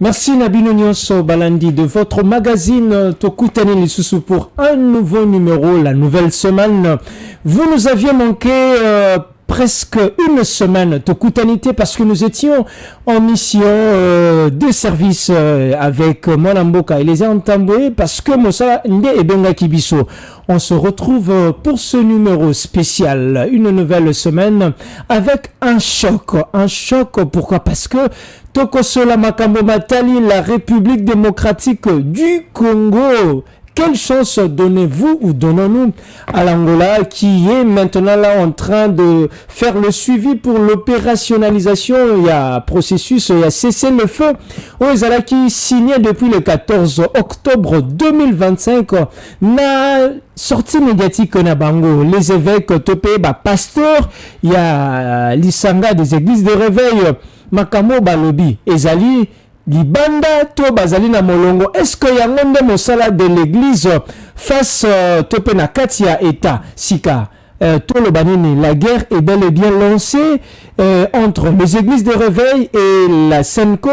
Merci Nabino Nyonso Balandi de votre magazine Tokutani Lisusu pour un nouveau numéro, la nouvelle semaine. Vous nous aviez manqué presque une semaine Tokutanité parce que nous étions en mission de service avec Monamboka et les Antamboué parce que Mosa Nde et Benga Kibiso. On se retrouve pour ce numéro spécial, une nouvelle semaine avec un choc. Un choc, pourquoi? Parce que Tokosola Makambo Matali, la République démocratique du Congo. Quelle chance donnez-vous ou donnons-nous à l'Angola qui est maintenant là en train de faire le suivi pour l'opérationnalisation. Il y a processus, il y a cessez-le-feu. Oezala qui signé depuis le 14 octobre 2025 na sortie médiatique na bango. Les évêques topé pasteur, il y a l'Isanga des églises de réveil. Makamo Balobi, Ezali, Libanda, to Bazali na Molongo. Est-ce que Yangonde Mosala de l'église face Topé na Katia Eta Sika Tolo Banini, la guerre est bel et bien lancée entre les églises de réveil et la Senko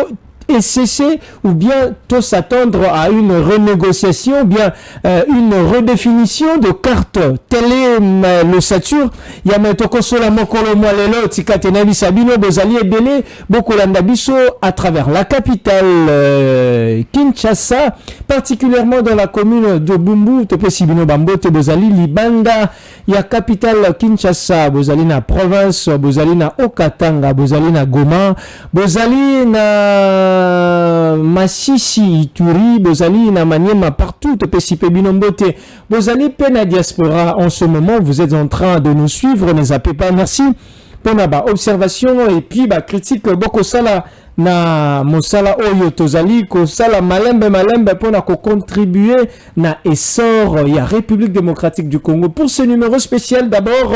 et cesser ou bien tout s'attendre à une renégociation, bien une redéfinition de carte. Tel est le Satur. Yamatoko sola mokolo moalelo tikatenabi sabino bozali ebele bokolanda biso à travers la capitale Kinshasa, particulièrement dans la commune de Bumbu, tope sibino bambote bozali libanda ya capitale Kinshasa, bozali na province, bozali na Okatanga, bozali na Goma, bozali na Masisi, Ituri, Bozali, na Maniema, partout, Topesipe Binombote, Bozali, Pena Diaspora. En ce moment, vous êtes en train de nous suivre, ne zappez pas, merci pour la observation et puis critique Boko Sala na Mosala Oyo Tozali, ko Sala Malembe pour na contribuer na essor il y a République démocratique du Congo. Pour ce numéro spécial, d'abord,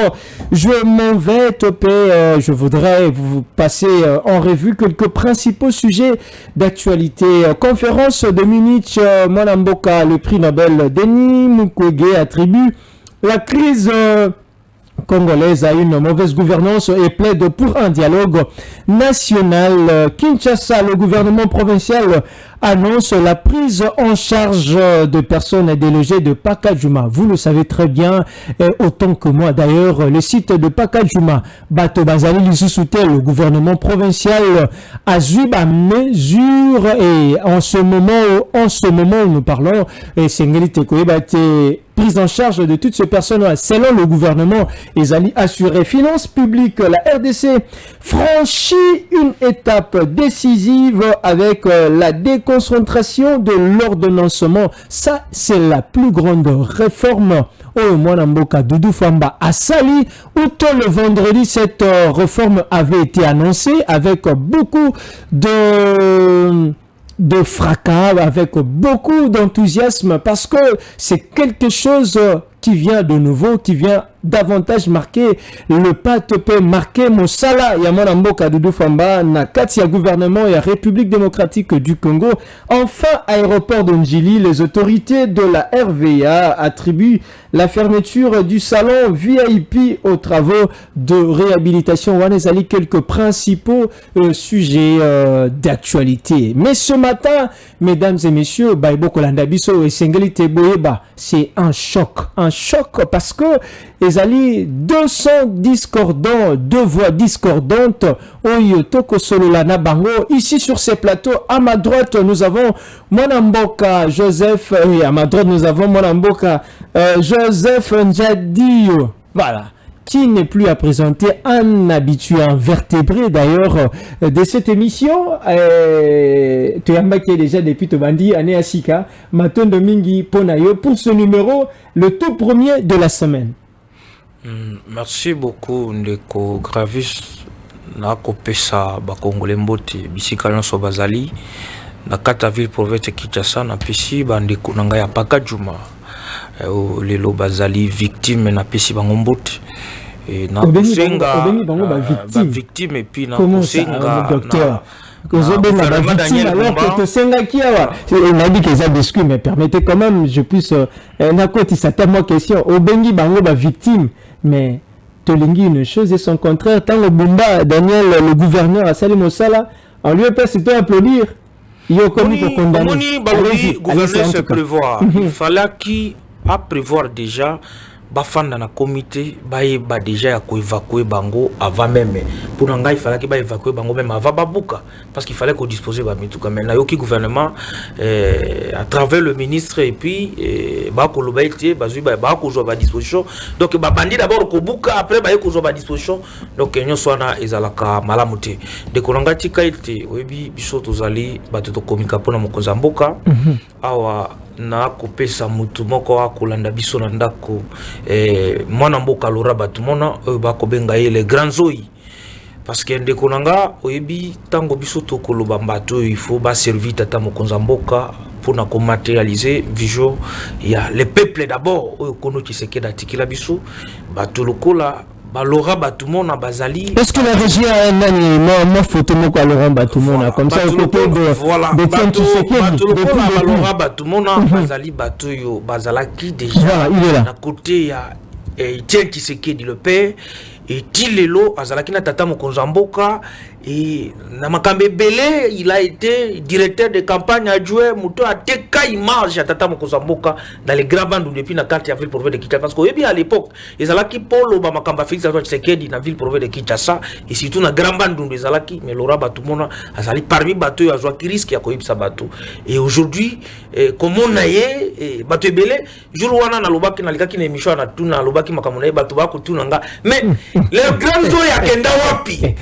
je m'en vais toper, je voudrais vous passer en revue quelques principaux sujets d'actualité. Conférence de Munich, Monamboka, le prix Nobel Denis Mukwege attribue la crise congolaise a une mauvaise gouvernance et plaide pour un dialogue national. Kinshasa, le gouvernement provincial annonce la prise en charge de personnes délogées de Pakajuma. Vous le savez très bien, autant que moi d'ailleurs, le site de Pakajuma, Bato Bazali Lissousouté, le gouvernement provincial a vu ma mesure et en ce moment où nous parlons, et Sengelite Koebate, prise en charge de toutes ces personnes selon le gouvernement Ezali assuré. Finances publiques, la RDC franchit une étape décisive avec la déconcentration de l'ordonnancement. Ça, c'est la plus grande réforme. Oh, Mwanamboka Doudou Famba a sali. Outre le vendredi, cette réforme avait été annoncée avec beaucoup de fracas, avec beaucoup d'enthousiasme, parce que c'est quelque chose qui vient de nouveau, qui vient davantage marquer le pas topé, marquer Mosala, Yamona Mboka Doudou Famba, na Katia gouvernement et la République démocratique du Congo. Enfin, aéroport de Njili, les autorités de la RVA attribuent la fermeture du salon VIP aux travaux de réhabilitation. Wanezali, quelques principaux sujets d'actualité. Mais ce matin, mesdames et messieurs, Baïbo Kolandabiso et Sengelite Boyeba, c'est un choc parce que Ezali 200 discordants, deux voix discordantes. Oyotoko Sololana Bango. Ici sur ces plateaux, à ma droite nous avons Monamboka Joseph et à ma droite nous avons Monamboka Joseph Njadio. Voilà. Qui n'est plus à présenter, un habitué invertébré d'ailleurs de cette émission. Tu as marqué déjà depuis Tobandi, Ane Asika, Maton Domingi Ponayo, pour ce numéro, le tout premier de la semaine. Merci beaucoup, Ndeko Gravis. Na kopesa bakongole mbote bisika nyonso bazali na kata ville province Kinshasa na pesi bandeko nanga ya Pakajuma lelo bazali victime na pesi bango mbote na kusenga ba victime et puis na kusenga docteur alors que tu senga qui a on a dit que ça discute mais permettez quand même je puisse na côté ça tellement question obengi bango ba victime mais Tolingi une chose et son contraire. Tant le Bumba, Daniel, le gouverneur à Salim Osala, on lui a pas cité applaudir. Moni balobi gouverneur se prévoir. Il fallait qu'il a prévoir déjà bafanda na comité ba déjà ya évacuer bango avant même pour nanga il fallait que ba évacuer bango même avant babuka parce qu'il fallait qu'on disposer ba mituka mais na yoki gouvernement à travers le ministre et puis ba ko lobaité bazui ba ko zo ba disposition donc ba bandi d'abord ko buka après ba ko zo ba disposition donc nyo swana ezalaka malamuté de konanga tika ite oyebi biso tozali ba to komika pona mokonza mboka awa na kopesa mutu moko akolanda biso na ndako mwana mboka lora batu mona bako benga ye les grands oyi parce que ndeko nanga oyebi tango biso to koloba mbato il faut ba servir tata mokonza mboka pour na ko matérialiser vision ya le peuple d'abord oyo kono Tshisekedi atikila biso bato lokola balora batumona bazali. Est-ce que la régie a un année moi photo moko à Laurent Batumona comme ça au côté de voilà balora batumona bazali bato yo bazala qui déjà voilà, il est là à côté ya Etienne Tshisekedi le père et Tilelo azalaki na tata mokonza mboka et na makambe belé il a été directeur de campagne adjoint muto a teka image ya tata mokonza mboka dans les grands bandes depuis na carte ya ville province de Kinshasa parce que bien à l'époque ezalaki polo ba makamba Félix Antoine Tshisekedi na ville province de Kinshasa et surtout na grand bande ezalaki mais Laura batumona azali parmi bato ya zwa risque ya koyibisa bato et aujourd'hui comme on a ye bato belé jour wana na lobaki na likaki na émission na tuna lobaki makamona ye bato ba ko tuna nga mais les grands zo ya kenda wapi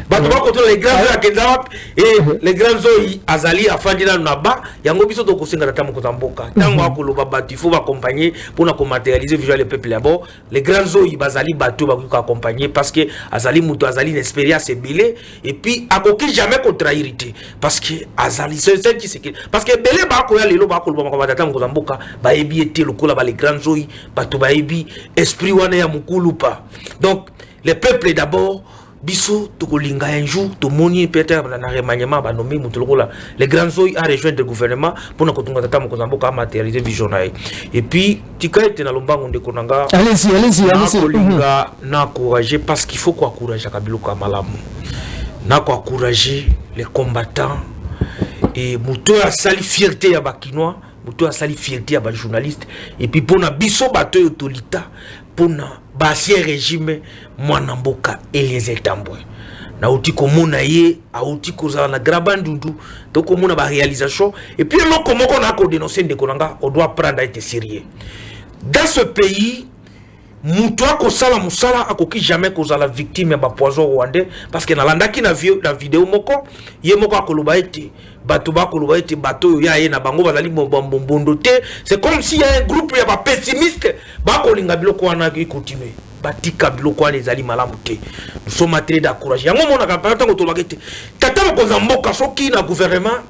bato ba ko les grands zo ya kenda wapi et les grands zo azali afandi na naba yango biso to kosenga tata mokonza mboka tango akoloba bato il faut accompagner pour na ko matérialiser visuel le peuple d'abord les grands zo bazali bato ba ko accompagner parce que azali muto azali une expérience belé et puis akoki jamais ko trahirité parce que azali c'est qui c'est parce que belé ba ko ya lelo ba ko loba tata mokonza mboka ba ebi été lokola ba les grands zo bato ba ebi esprit wana ya mukulupa donc les peuples d'abord biso tokolinga un jour to moni peut-être na remaniement ba nommer mutulokola les grands oyi a rejoindre le gouvernement pour na kotunga tata mokonza mboka matérialiser vision na et puis tikaete na lombango ndeko nanga allez-y kolinga na encourager parce qu'il faut quoi encourager kabiluka malamu na ko encourager les combattants et muto a sali fierté ya bakinois muto a sali fierté ya ba journaliste et puis pour na biso bato autorité pour na basien régime mwana mboka Eliezer Tambwe na uti komona ye auti kozala na grabandundu to komona ba réalisation et puis loko moko na ko dénoncer ndeko nanga on doit prendre à être sérieux dans ce pays muto akosala musala akoki jamais kozala victime ya ba poison rwandais parce que na landaki na vidéo moko ye moko akoloba ete bato bakoloba ete bato ya ye na bango bazali bombondo te c'est comme si y a un groupe ya ba pessimiste bakolinga biloko wana ki continuer batika biloko wana ezali malamu te nous sommes très d'accord yango mona ka tango to bagete tata mokonza mboka soki na gouvernement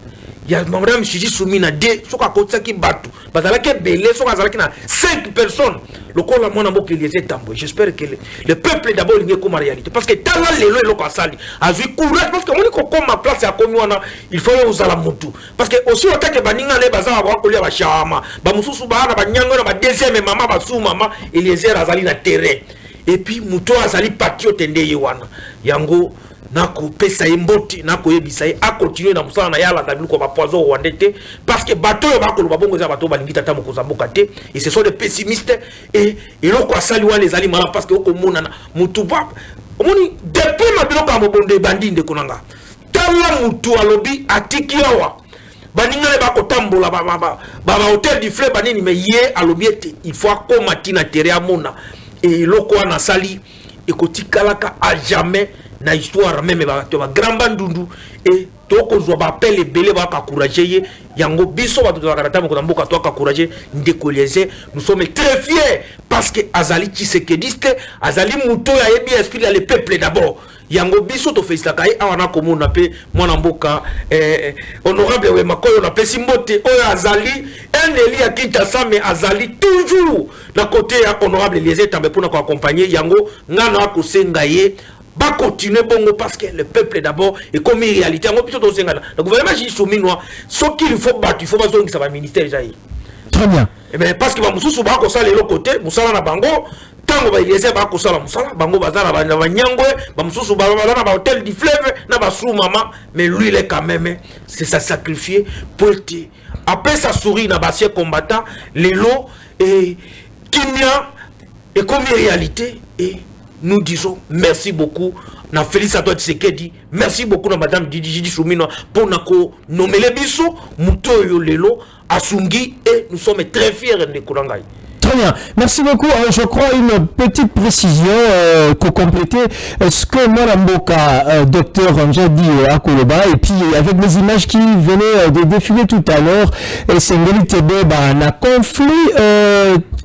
ya madame Chiji Soumina de soka kotsaki bato bazalaki belé soka zalaki na 5 personnes lokola mwana mboka Eliezer Tambwe j'espère que le peuple d'abord lingi comme réalité parce que tala lelo eloko asali a vu courage parce que on ko comme ma place ya komi wana il faut uzala mutu parce que aussi otake baninga le bazala ba kolia ba shama ba mususu ba na ba nyango na ba deuxième maman ba sou maman Eliezer azali na terrain et puis muto azali patriote ndeye wana yango nako pesa imboti nako yebisa a continuer na musala na yala ndabilu ko ba poison rwandais parce que bato yo bakolo babongo za bato balingi tata mokonza mboka te et ce sont des pessimistes et eloko asali wa les ali mala parce que okomona na mutu ba omoni depuis mabilo ka mobonde bandi ndeko nanga tala mutu alobi atiki awa baninga le bakotambola ba hôtel du fleuve banini mais ye alobi ete il faut akomati na terrain mona et eloko wana sali ekotikalaka à jamais na histoire même ba grand bandundu et toko zo ba appel belé ba ka encourager yango biso ba to karata mo ko mboka to ka encourager ndeko Eliezer nous sommes très fiers parce que azali Tshisekediste azali muto ya yebi esprit ya le peuple d'abord yango biso to félicita kai awana komona pe mwana mboka honorable we makoyo na pesi mbote oyo azali un élu ya Kinshasa mais azali toujours na côté ya honorable Eliezer Tambwe pour na ko accompagner yango ngana ko senga ye ba continuer bongo parce que le peuple d'abord est comme une réalité en plutôt le gouvernement Chiji Soumina ce qu'il faut battre il faut pas que ça va ministère jaï très bien et ben parce que ba mususu ba ko sala le côté musala na bango tant ntango ba Eliezer ba ko sala musala bango bazana ba nyangwe ba mususu ba na ba hôtel du fleuve na ba sous maman mais lui il est quand même c'est ça sacrifié pour être après sa souris na basie combattant lelo et kimia et comme réalité et nous disons merci beaucoup na Félix Antoine Tshisekedi merci beaucoup na madame Didi Soumino pour nako nommer les biso mutoyo lelo asungi et nous sommes très fiers de Kourangai. Très bien, merci beaucoup. Je crois une petite précision pour compléter ce que Moramboka, docteur Njadi Akoloba, et puis avec les images qui venaient de défiler tout à l'heure, Sengeli Tebe, un conflit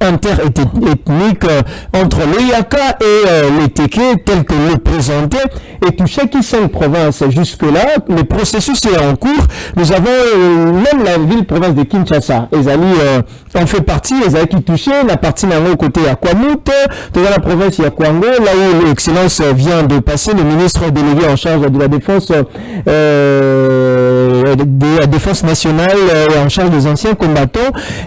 interethnique entre le Yaka et le Teke, tel que le présentait, et touché qui 5 provinces. Jusque-là, le processus est en cours. Nous avons même la ville-province de Kinshasa. Ezali en fait partie, Ezali qui touchait la partie nango côté à Kwamut, dans la province de Kwango, là où l'excellence vient de passer, le ministre délégué en charge de la défense nationale, en charge des anciens combattants.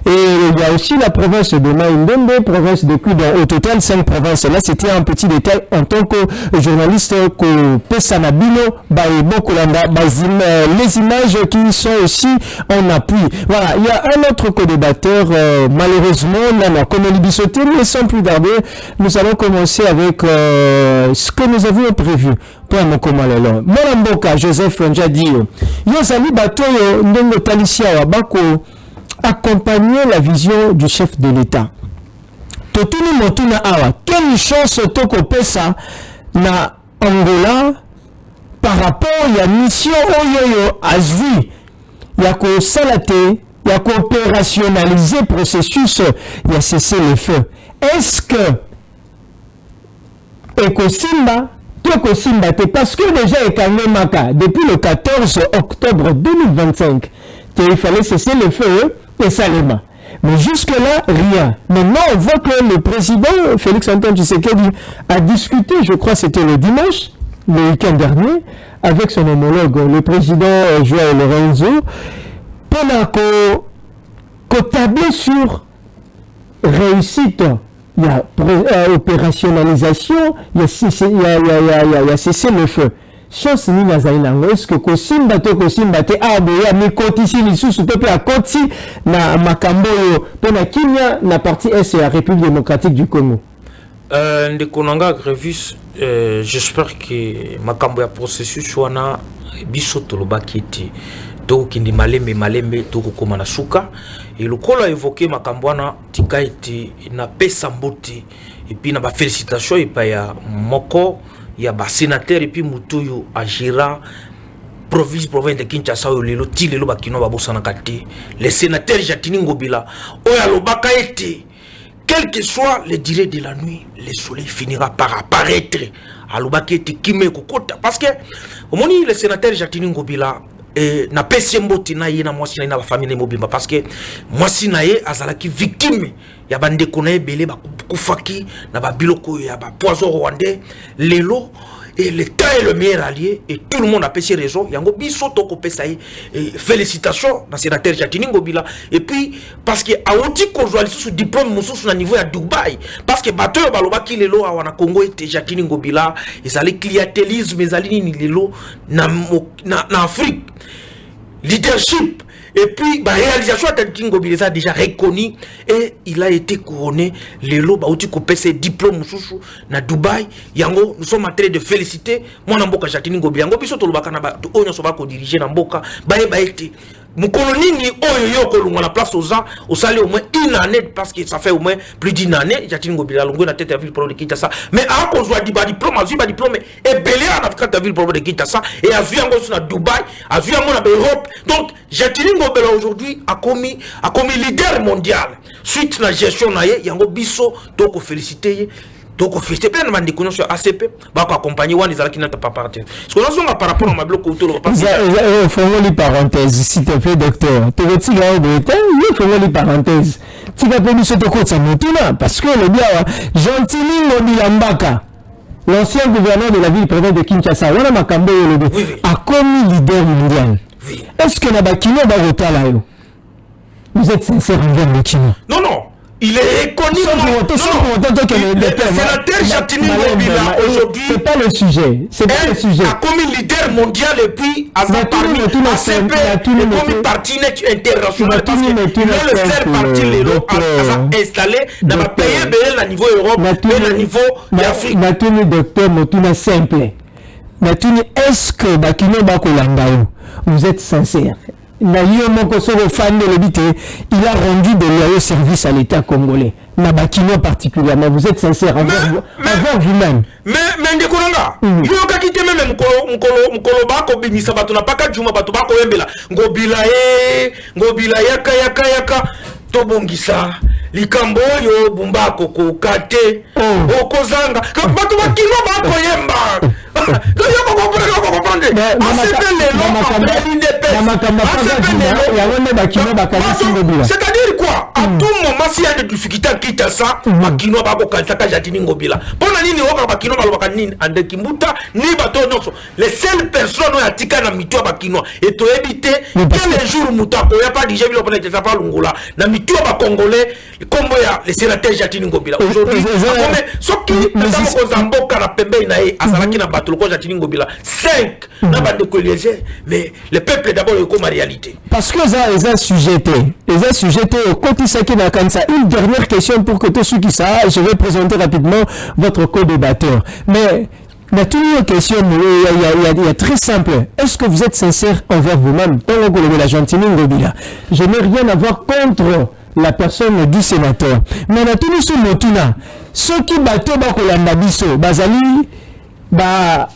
Et il y a aussi la province de Maïndembe, province de Kudon. Au total, 5 provinces. Là, c'était un petit détail en tant que journaliste que Pessanabino, Kolanda, les images qui sont aussi en appui. Voilà, il y a un autre co-débatteur, malheureusement, comme Libisoté, mais sans plus tarder, nous allons commencer avec ce que nous avions prévu. Pour Mokomalelo. Moramboka, Joseph Njadi, Yosali Batoyo, Ndongo Talicia Wabako, accompagner la vision du chef de l'État. Totini Motuna Awa, quelle chance Toko Pesa na Angola par rapport à la mission Oyoyo Azvi, Yako Salate, Yako opérationnaliser le processus, il y a cessé le feu. Est-ce que Ekosimba, parce que déjà depuis le 14 octobre 2025, il fallait cesser le feu et Salema. Mais jusque-là, rien. Maintenant, on voit que le président Félix Antoine Tshisekedi a discuté, je crois que c'était le dimanche, le week-end dernier, avec son homologue, le président Joao Lorenzo, pour tabler sur réussite. Il y a opérationnalisation, il y a cessé le feu. Chance ni nazainango, est-ce que Kosimba te aboya mikotisi lisusu pepe a koti na makambo pona Kenya na partie est la République démocratique du Congo. Ndekonanga Grevis, j'espère que makambo ya processus wana biso tolobaki ete tokindi malembe tokokoma na suka et le col a évoqué makambo wana tika ete na pesa mbote et puis na ba félicitations et pa ya moko ya ba sénateur et puis mutuyu agira province de Kinshasa o lelo ti lelo bakino ba bosana kati les sénateurs Jatini Ngobila oya lobaka ete quel que soit le durée de la nuit le soleil finira par apparaître alobaki ete kime kokota parce que au moni le sénateur Jatini Ngobila na pesi mboti na ye na mwasi na famille mobimba parce que mwasi na ye azalaki victime ya bandeko na ebele bakufaki na babiloko ya ba poison rwandais lelo et l'État est le meilleur allié et tout le monde a pêché raison yango biso toko pesa ye félicitations na sénateur Jatini Ngobila et puis parce que aoti kozwali sous diplôme mususu na niveau ya Dubaï parce que bateau balobaki lelo awana Congo et Jatini Ngobila ezali clientélisme ezali ni lelo na Afrique leadership et puis la réalisation de Jatini Ngobila déjà reconnu et il a été couronné lelo baoti kopesa ses diplômes mususu na Dubaï yango nous sommes en train de féliciter mwana mboka Jatini Ngobila yango biso tolobaka na ba onyo so ba ko diriger na mboka ba ete mukolo nini oyo yo kolunga la place aux gens au salaire au moins une année parce que ça fait au moins plus d'une année Jatini Ngobila longo na tête de ville pour de Kinshasa mais a ko zwa diplôme et belé en Afrique de ville pour de Kinshasa et a vu yango na Dubaï a vu yango na Europe donc Jatini Ngobila aujourd'hui a commis leader mondial suite la gestion na ye yango biso donc féliciter donc féliciter bien na ndiko sur ACP ba ko accompagner wana izalaki na pas partir parce que nous sommes par rapport à ma bloc autour parce que faut une parenthèse s'il te plaît docteur tu veux tirer au breton il faut une parenthèse tu vas pas nous te côté motuna parce que le bien Jantini Ngobila Mbaka l'ancien gouverneur de la ville-province de Kinshasa wana makambo le a commis leader mondial. Est-ce que Nabakino va voter là? Vous êtes sincère envers le Kino? Non. il est reconnu. Le sénateur Jatini Ngobila aujourd'hui, c'est pas le sujet. C'est pas le sujet. A comme leader mondial et puis à sa parmi ACP comme parti international parce que il est le seul parti à installé dans le pays à niveau Europe et à niveau d'Afrique. Natuni docteur Motuna simple. Natuni est-ce que Bakino Bakolangaou vous êtes sincère? Il a rendu de loyaux services à l'État congolais. Nabakino particulièrement, vous êtes sincère envers vous-même. Mais Ndekolanga, il y a quitté même Mkolo Bako Binisa Batuna Paka Juma Batubako Embela. Ngobila yaka Tobongisa. Likambo yo bumbako ko kate okozanga bato bakino bako yemba c'est-à-dire quoi à tout moment s'il y a des difficultés à quitter ça bakino bako kansaka Jatini Ngobila pona nini oka bakino balobaka nini ande kimbuta ni bato noso les seules personnes ya tika na mitwa bakino et to éviter que les jours mutako ya pas déjà bilo pona ça pas lungula na mitwa ba congolais comme les sénateurs Jatini Ngobila aujourd'hui ce qui nous Zamboka na pembe na azalaki na bato ko Jatini Ngobila 5 na ba de collégiens mais le peuple d'abord est comme réalité parce que ça est sujeté au côté qui na kansa une dernière question pour que tous ceux qui savent je vais présenter rapidement votre co-débatteur mais la toute question il y a très simple est-ce que vous êtes sincère envers vous-même dans le la Jatini Ngobila je n'ai rien à voir contre la personne du sénateur. Mais na tuni sou motuna, ceux qui bateau ba kolanda biso, bazali ba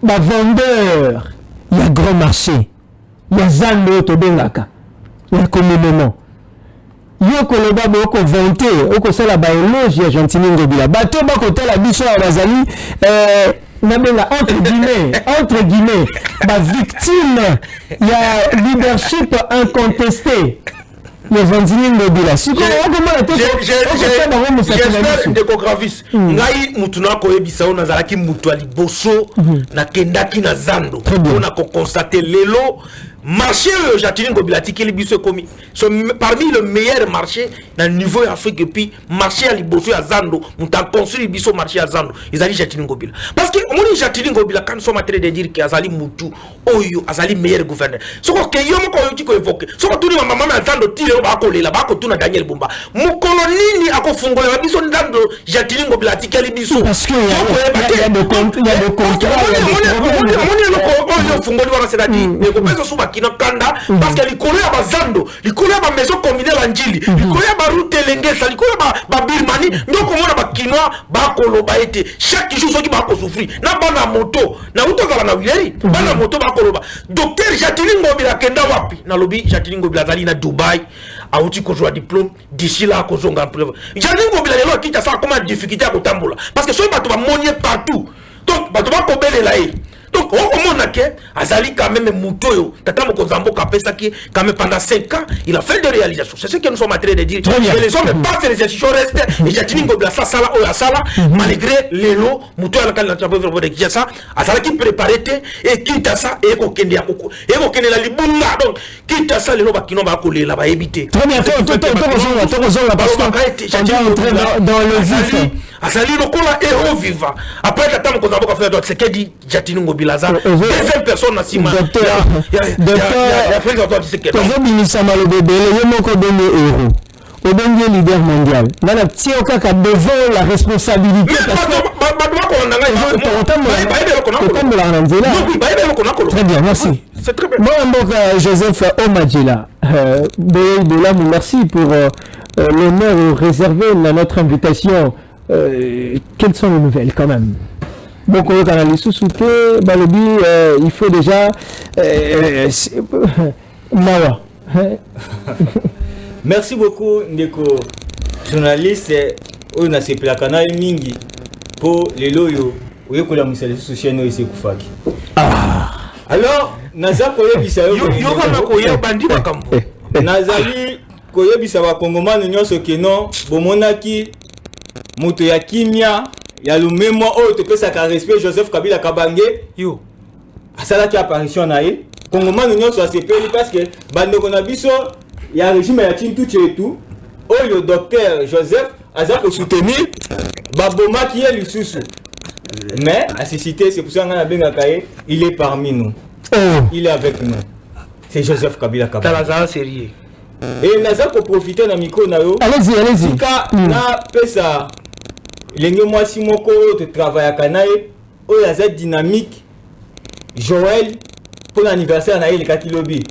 vendeur, il y a grand marché. Il y a zando to bengaka. Il y a communément. Yo koloba bo ko vanter, o ko sala ba éloge ya Jatini Ngobila. Bateau ba ko tala biso bazali Nabela, entre guillemets, ma victime, il y a leadership incontesté. Les Jatini Ngobila. J'espère décographiste. Ngai mutuna ko ebisa ona zalaki mutu ali boso na kendaki na zando. On a constaté lelo marché Jatini Ngobila tikeli biso komi. Parmi le meilleur marché dans niveau Afrique et puis marché à liboso ya zando, muta construit biso marché à zando. Ils allaient Jatini Ngobila. Parce que on Jatini Ngobila quand sont en train de dire que azali mutu oyo azali meilleur gouverneur. Ce que yo moko yo tiko évoquer. Ce que tout le maman na zando tire ba ko lela ba ko tuna Daniel Bumba. Mukolo nini akofungola biso ndando Jatini Ngobila tikeli biso. Parce que il y a de contrat. On fungoli wana c'est-à-dire mais ko peso suba kina kanda parce que likolo ya bazando, likolo ya ba maison communale anjili, likolo ya ba route lengesa, likolo ya ba birmani, ndoko mona ba kinwa ba koloba ete chaque jour soki ba ko souffrir. Na bana moto, na uto kala na wileri, bana moto ba koloba. Docteur Jatini Ngobila kenda wapi? Na lobi Jatini Ngobila zali na Dubai, a uti ko joa diplôme, d'ici là ko zonga preuve. Jatini Ngobila lelo kita sa comment difficulté à kotambola parce que soki bato ba monier partout. Donc bato ba ko bele là. Donc, on a que Azali quand même Moutoyo, Tata Mokozambo Kapesa qui, quand même pendant 5 ans, il a fait des réalisations. C'est ce que nous sommes en train de dire. Mais les hommes passent les institutions restent. Et Jatini Ngobila Sala ou Sala, malgré les lots, Moutoyo la candidature de Kiasa, Azala qui préparait et quitte ça et qu'on kende à Koko. Et qu'on kende la Libunga. Donc, quitte ça, les lots qui n'ont pas collé là-bas, éviter. Très bien, dans le vif. Azali Lokola héros vivant. Après, Tata Mokozambo Kapesa, c'est ce que dit Jatini Ngobila. Deuxième personne na sima docteur Binisa Malobebe le moko donné héros au dernier leader mondial nana tio kaka devant la responsabilité très bien merci c'est très bien bon Joseph Omadjila merci pour l'honneur réservé à notre invitation quelles sont les nouvelles quand même? Donc, il faut déjà Mawa. Merci beaucoup, Ndeko, journaliste. On a ces placana mingi pour les loyaux. Oui, que la musée sociale ici Koufaki. Alors, Naza Koyebisa Nazali Koyebisa wa Kongomano nyonso keno bomonaki moto ya kimia. Il y a le même mois où tu peux savoir respect Joseph Kabila Kabange. Yo. Ça là qui apparition naïe. Congomais nous sommes assez payés parce que bande konabiso il y a régime ya chin tout et tout. le docteur Joseph aza ko soutenir baboma qui est lisusu. Mais à cité, c'est pour ça qu'on a bien caillé, il est parmi nous. Il est avec nous. C'est Joseph Kabila Kabila. T'as la sérieux. Et naza ko profiter na micro na yo. Allez-y. Tika na pesa lenge moi si moko te travaille kanaye o ya za dynamique Joël pour l'anniversaire na ele katilobi.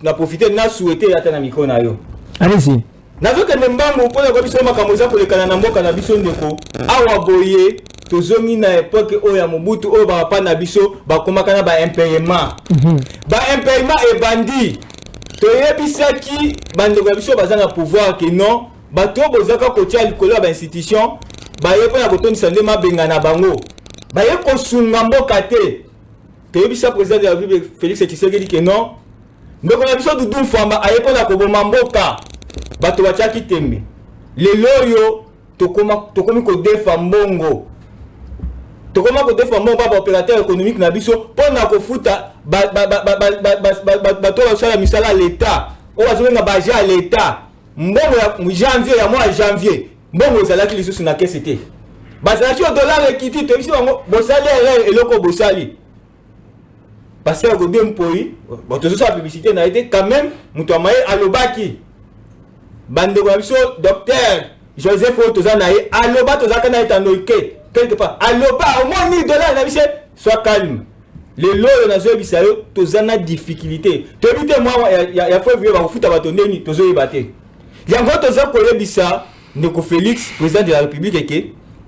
Na profiter na souhaiter ya na micro na yo. Allez-y. Nazo ke mbambo pour la biso makambo za ko lekana na mboka na biso ndeko awa boye tozongi na époque oya Mobutu o ba pa na biso ba komaka na ba impayement. Ba impayement et bandit. Toyebisaki bandeko biso bazana pouvoir que non bato bozaka kotia likolo ba institution ba yepo na kotondisa nde mabenga na bango ba ye kosunga mboka te. Toyebisa président de la République Félix Tshisekedi que non ndeko na biso Doudou Famba ayepo na koboma mboka bato batiaki tembe lelo yo tokomi kodefa mbongo tokoma kodefa mbongo ba opérateur économique na biso pona kofuta bato basala misala l'état o bazobenga baje à l'état mbongo ya janvier ya mois janvier mbongo ezalaki lisusu na caisse te bazalaki au dollar ekiti toyebisi bango bosali erreur eloko bosali parce que Godé Mpoi tozosala publicité na été quand même moto amaye alobaki bandeko na biso docteur Joseph Otozanaye aloba tozaka na etanoike quelque part aloba au moins 1000 dollars na biso sois calme les lois na zo bisayo tozana difficulté to bité moi ya faut vivre ba futa bato ndeni tozo yebate yango toza ko yebisa ndeko Félix président de la République que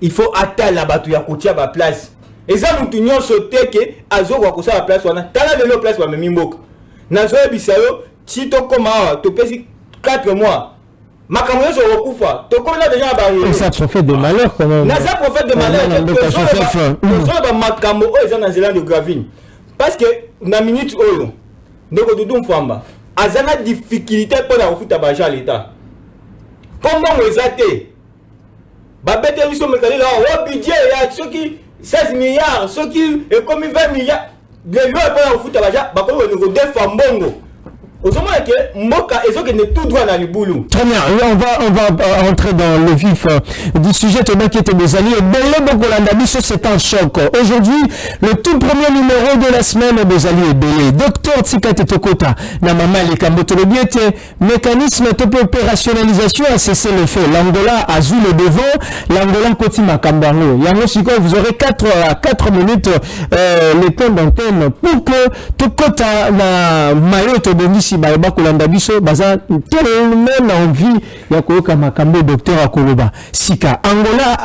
il faut atteindre bato ya kotia ba place eza mutu nyonso teke azo ko kosa la place wana tala de lo place ba mimboka na zo bisayo si to koma to pesi 4 mois makambo nyonso okufa tokomela déjà barrière. Ça prophète de malheur quand même. Ça prophète de malheur. Tozo ba makambo o eza na nzela de gravine. Parce que na minute oyo ndeko Doudou Famba azana difficulté pour la refuta baja à l'état. Comment eza te ba bete biso mekali la o budget ya soki 16 milliards soki et comme 20 milliards les lois pour la refuta baja ba ko ndeko defa mbongo. Très bien, on va entrer dans le vif du sujet. Tobakete Bozali et Belé Bokolandabiso, c'est un choc. Aujourd'hui, le tout premier numéro de la semaine, Bozali et Belé. Docteur Tsikate Tokota, Namama et Kambotolobiete, mécanisme de opérationnalisation a cessé le feu. L'Angola a vu le devant, l'Angola Kotima Kambango. Yango Siko, vous aurez 4 minutes le temps d'antenne pour que Tokota na Mayo Tobonisi Baeba Kolanda biso baza tellement na envie ya koyoka makambo docteur akoloba sika Angola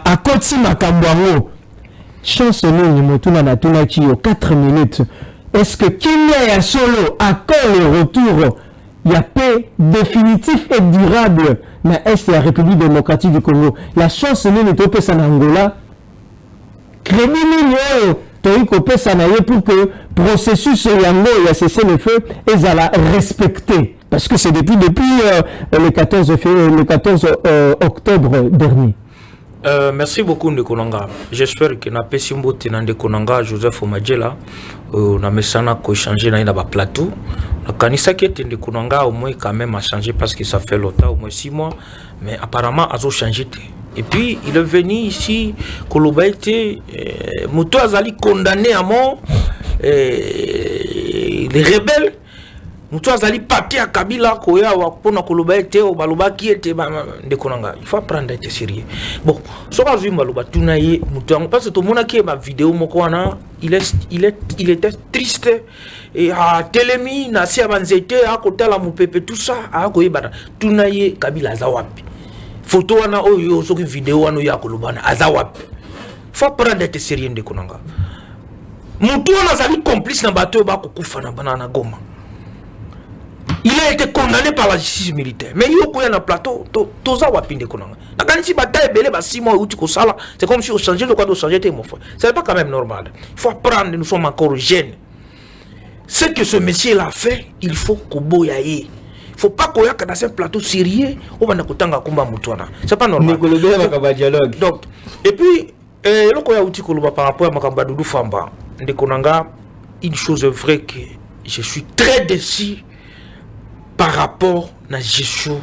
a koti makambo yango chance nini motuna na tuna kiyo 4 minutes. Est-ce que Kenya ya solo accord le retour ya paix définitif et durable na est la République démocratique du Congo? La chance nini to pesa na Angola crédit nini toyi kopesa na ye pour que processus yango ya cessé le feu ezala respecté parce que c'est depuis le 14 octobre dernier. Merci beaucoup Ndekonanga. J'espère que na pesimbo tena Ndekonanga Joseph Omadjela na mesana ko changer na ba plateau. Na kanisa qui était Ndekonanga au moins quand même a changé parce que ça fait longtemps au moins 6 mois mais apparemment a changé. Et puis il est venu ici, Koloba était Mouto Azali condamné à mort, les rebelles, Mouto Azali parti à Kabila, Koya, Wapona Koloba était, au Baloba qui était de Konanga. Il faut apprendre à être sérieux. Bon, ce que je Baloba, Tunaye, Mouto, parce que tout le monde qui est ma vidéo, Mokwana, il était triste. Et à Telemi, Nasi Amanzete, à côté la Moupepe, tout ça, à Koyebana, Tunaye, Kabila Zawapi. Photo wana oyo soki vidéo wana ya kolobana azawap faut prendre d'être sérieux de konanga mutu wana zali complice na bateau ba kokufa na banana Goma. Il a été condamné par la justice militaire mais yo koya na plateau to zawapi de konanga na kanisi bataille belé ba 6 mois uti ko sala c'est comme si on changeait le quoi de changer mon frère c'est pas quand même normal. Il faut apprendre, nous sommes encore jeunes. Ce que ce monsieur l'a fait il faut koboyaye. Faut pas qu'on y ait dans un plateau sérieux ou on a kutanga kumba mutwana. C'est pas normal. Donc et puis le ko ya uti koloba par rapport à makamba Doudou Famba ndekonanga une chose est vraie que je suis très déçu par rapport à la gestion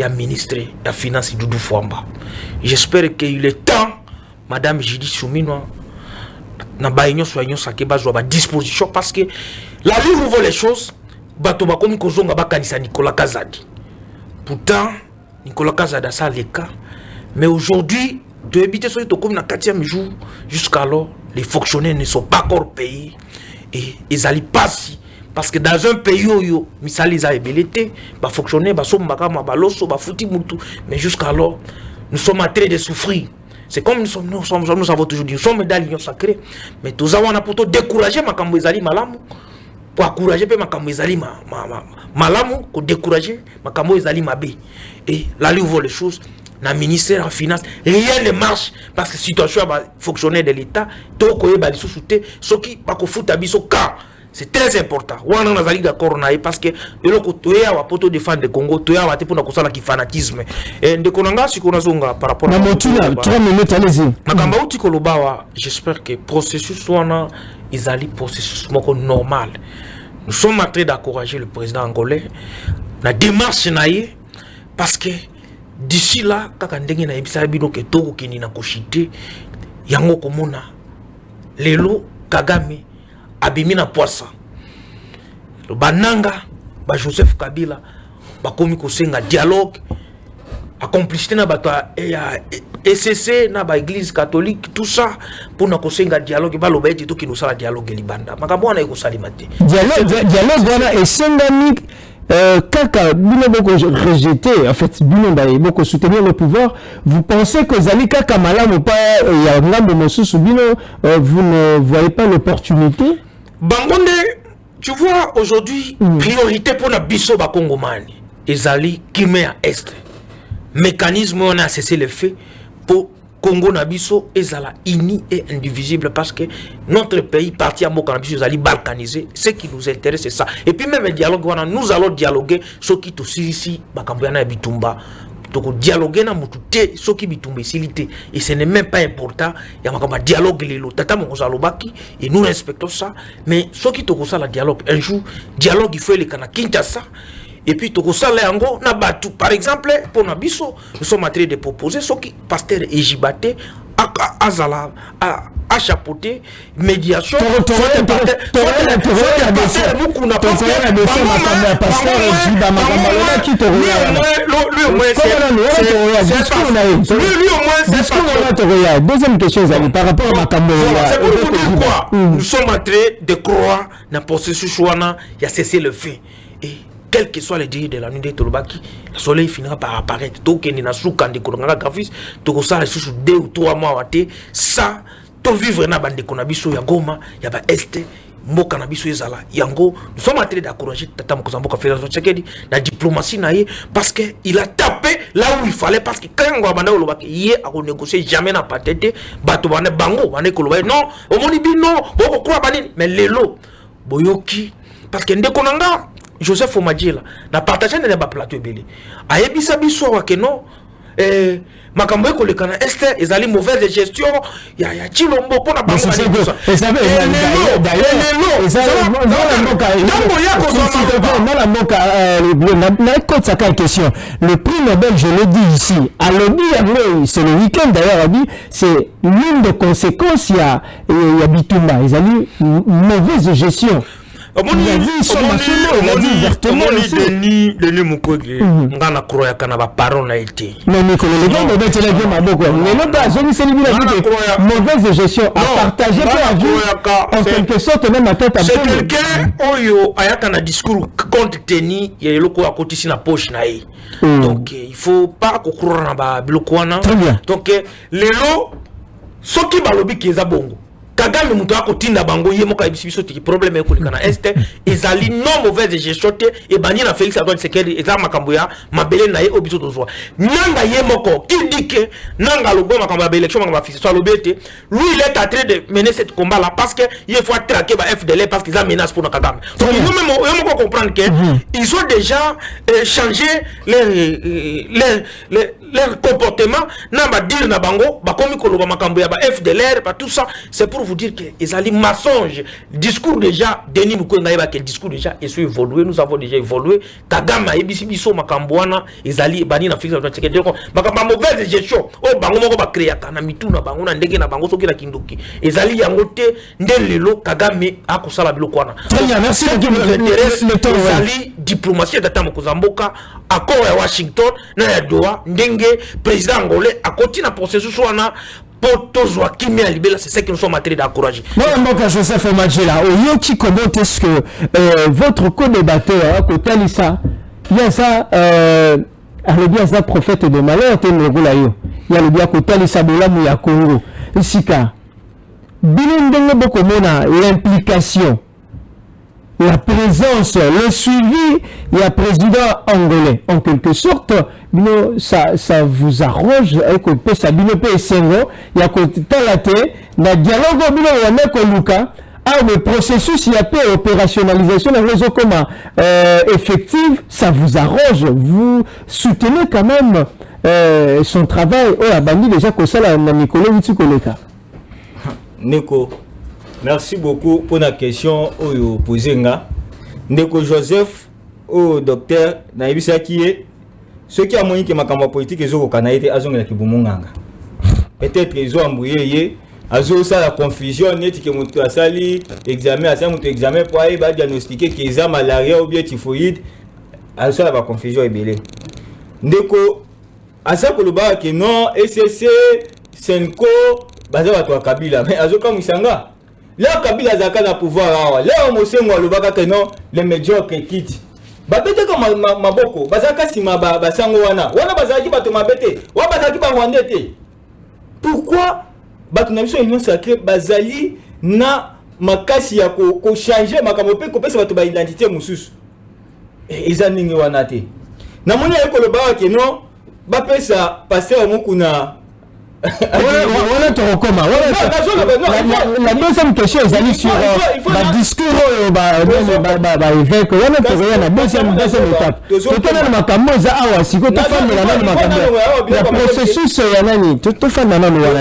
il y a ministre la finance Doudou Fouamba. J'espère qu'il est temps madame Judith Soumino na baïnyo soignon saké bazwa ba disposition parce que la vie vous voit les choses bato ba komi kozonga ba kanisa Nicolas Kazadi. Pourtant Nicolas Kazadi a ça les cas mais aujourd'hui de habiter sur le comme na 4e jour jusqu'alors les fonctionnaires ne sont pas encore payés et ils allaient passer parce que dans un pays où misali za ébélité ba fonctionnaire ba sombaka ma baloso ba futi mutu mais jusqu'alors nous sommes en train de souffrir. C'est comme nous avons toujours dit, nous sommes dans l'union sacrée, mais nous avons pour décourager ma kamboezali malamu, pour encourager ma kamboezali malamu, pour décourager ma kamboezali mabé. Et là, où voit les choses, dans le ministère de la Finance, rien ne marche parce que la situation fonctionnaire de l'État, tout le monde est ce qui va foutre à cas. C'est très important. On est d'accord parce que de l'autre côté, on va défendre le Congo, on va pour le fanatisme. Et de Konanga, si on a par rapport à 3 minutes, allez-y. J'espère que le processus soit un processus normal. Nous sommes en train d'encourager le président angolais. La démarche parce que d'ici là, quand on a ebisa bino ke toko kini na koshite, yango komona lelo Kagame abimina poisa le bananga ba Joseph Kabila ba komi kosenga dialogue a complicité na bato ya ECC na ba église catholique tout ça pour na kosenga dialogue ba loba eti to ki nosala dialogue libanda makambo na ekosalimate dialogue wana esengami kaka bino boko rejeter en fait bino ba boko soutenir le pouvoir. Vous pensez que Zali kaka malamu pas ya ngambo mosusu bino vous ne voyez pas l'opportunité? Bangonde, tu vois aujourd'hui priorité pour la biso ba Congomani ezali Kimia Est. Mécanisme on a cessé le fait pour Congo Nabiso ezala uni et indivisible parce que notre pays parti à Mokanabis ezali balkanisé. Ce qui nous intéresse c'est ça. Et puis même le dialogue nous allons dialoguer ce qui aussi ici bakambuyana bitumba. Donc dialoguer na mutute ce qui bitumba silité et ce n'est même pas important. Il y a un dialogue lelo tata mongosalobaki et nous respectons ça mais ce qui toko ça la dialogue un jour dialogue il faut les kana Kinshasa. Et puis, tu na batu. Par exemple, pour Nabiso, nous sommes en train de proposer ce qui pasteur Ejibate à chapeauter médiation. Deuxième question, par rapport à Makambo. Nous sommes en train de croire dans le processus où il y a cessé le fait. Et quel que soit le délai de la nuit de Tolobaki, le soleil finira par apparaître. Donc, il y a un souk de Kolonga Grafis, donc ça, sous 2 ou 3 mois, ça, tu vivre dans bande de Konabiso, Yagoma, Yaba Este, Mo Kanabiso Ezala, Yango. Nous sommes en train d'encourager Tata Mokozamboka Fédération Tchèque, la diplomatie naïe, parce qu'il a tapé là où il fallait, parce que quand on va demander au Lobaki, hier, à renégocier, jamais n'a pas tête, Batobane Bango, Bane Kolobaki, non, au Monibi, non, Boko Kwa Banin, mais Lelo, Boyoki, parce que Ndekonanga, Joseph Omadjela na partagé dans le plateau belé ayebisa biso wa que non makambo ko le kana Esther ezali mauvaise gestion ya Chilombo pour na bango question. Le prix Nobel, je l'ai dit ici, à l'objet, c'est le week-end d'ailleurs, c'est l'une des conséquences, il y a Bitumba, ils ont eu mauvaise gestion. Il a dit ouvertement Denis Mukwege ngana kroya kana ba parole a été mais Nicolas le gars de télévision maboko les lobas zoni c'est lui mauvaise gestion à partager pour vivre en quelque sorte même à tête à c'est quelqu'un oyo ayaka na discours contre Denis ya loko a kotisi na poche na ye donc il faut pas ko croire na ba biloko wana donc lelo soki balobi keza bongo Kagame muto akotinda bango ye moka biso ti problème e kolekana este ezali non mauvaise gestion te e bani na Félix Antoine Tshisekedi eza makambo ya mabele na ye obiso tozwa nanga ye moko qui dit que nanga lobo makambo ya élection makambo fixé soit lobete lui il est en train de mener cette combat là parce que il faut traquer ba FDL parce qu'ils a menace pour Kagame donc nous même on peut comprendre que ils ont déjà changé leur comportement na ba dire na bango ba komi koloba makambo ya ba FDL ba tout ça c'est pour vous dire que les mensonges, discours déjà, Denis Mukwege, quel discours déjà, et sont évolué, nous avons déjà évolué. Kagama, Ebisi Biso, Makambouana, Ezali, Bani, na Fix, Makamba, mauvaise gestion. Oh, Bango, va créer Kanamitu, na Bango, na Ndege, na Bango, Soki, na Kindoki. Ezali, Yangote, Ndelelo, Kagame, Akosala, Bilokwana. Très bien, merci. Ezali, diplomatie, Gata Mokozamboka, accord à Washington, na Doha, Ndenge, président angolais, à côté na processus, wana, Potozwa Kimi Alibela, c'est ça qui nous sommes en train d'encourager. Moi, Joseph Omadjela, comment est-ce que votre co-débatteur, Kotalisa, il y a ça, il y a ça prophète de malheur, il y a le bien Kotalisa Bolamou ya Congo, Sika, l'implication, la présence, le suivi, il y a président angolais. En quelque sorte, ça vous arrange avec le il y a le dialogue le processus, il y a pas opérationnalisation dans les communs effective, ça vous arrange. Vous soutenez quand même son travail. Oh, la bandit déjà que ça, la Nicolas Witsukoleka. Neko. Merci beaucoup pour la question que vous posez. Ndeko Joseph, au docteur, naibisa qui est ce qui a moyen que ma campagne politique est au Canada, peut-être ils ont embrouillé, ils ont la confusion, net que mon sali examen, à ça mon examen pour aller diagnostiquer qu'ils ont malaria ou bien typhoïde, ils ont la confusion est belée. Ndeko, à ça que le bar que non, SCC, Senko, baza wa Kabila, mais ils ont comme Isanga. Là, Kabila Zaka na pouvoir. Là, on sait moi le baga que non, les médiocres quittent. Babete comme maboko, bazaka sima basango wana. Wana bazaki bato mabete, wana bazaki ba wandete. Pourquoi bato na biso union sacrée bazali na makasi ya ko changer makambo pe ko pesa bato ba identité mususu. Eza ningi wana te. Na moni ayeko le baga que non, ba pesa pasteur mukuna. Voilà ton comment. La deuxième question est allée sur le discours évêque. La deuxième étape. La processus la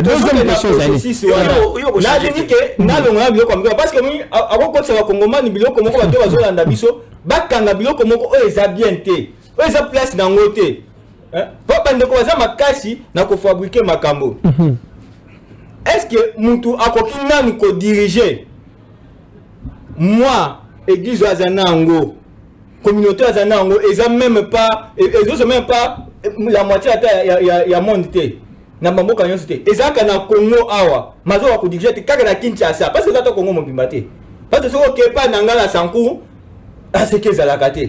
deuxième question est papa ndeko baza makasi na ko fabriquer makambo. Est-ce que mutu akoki nani ko diriger moi église azanango communauté azanango eza même pas la moitié ya monde te na mamboka nyonso te ezaka na Congo awa mazo ko diriger te kaka na Kinshasa parce que ça to Congo mobimba te parce que so ke pa nangala sanku aseke zalaka te.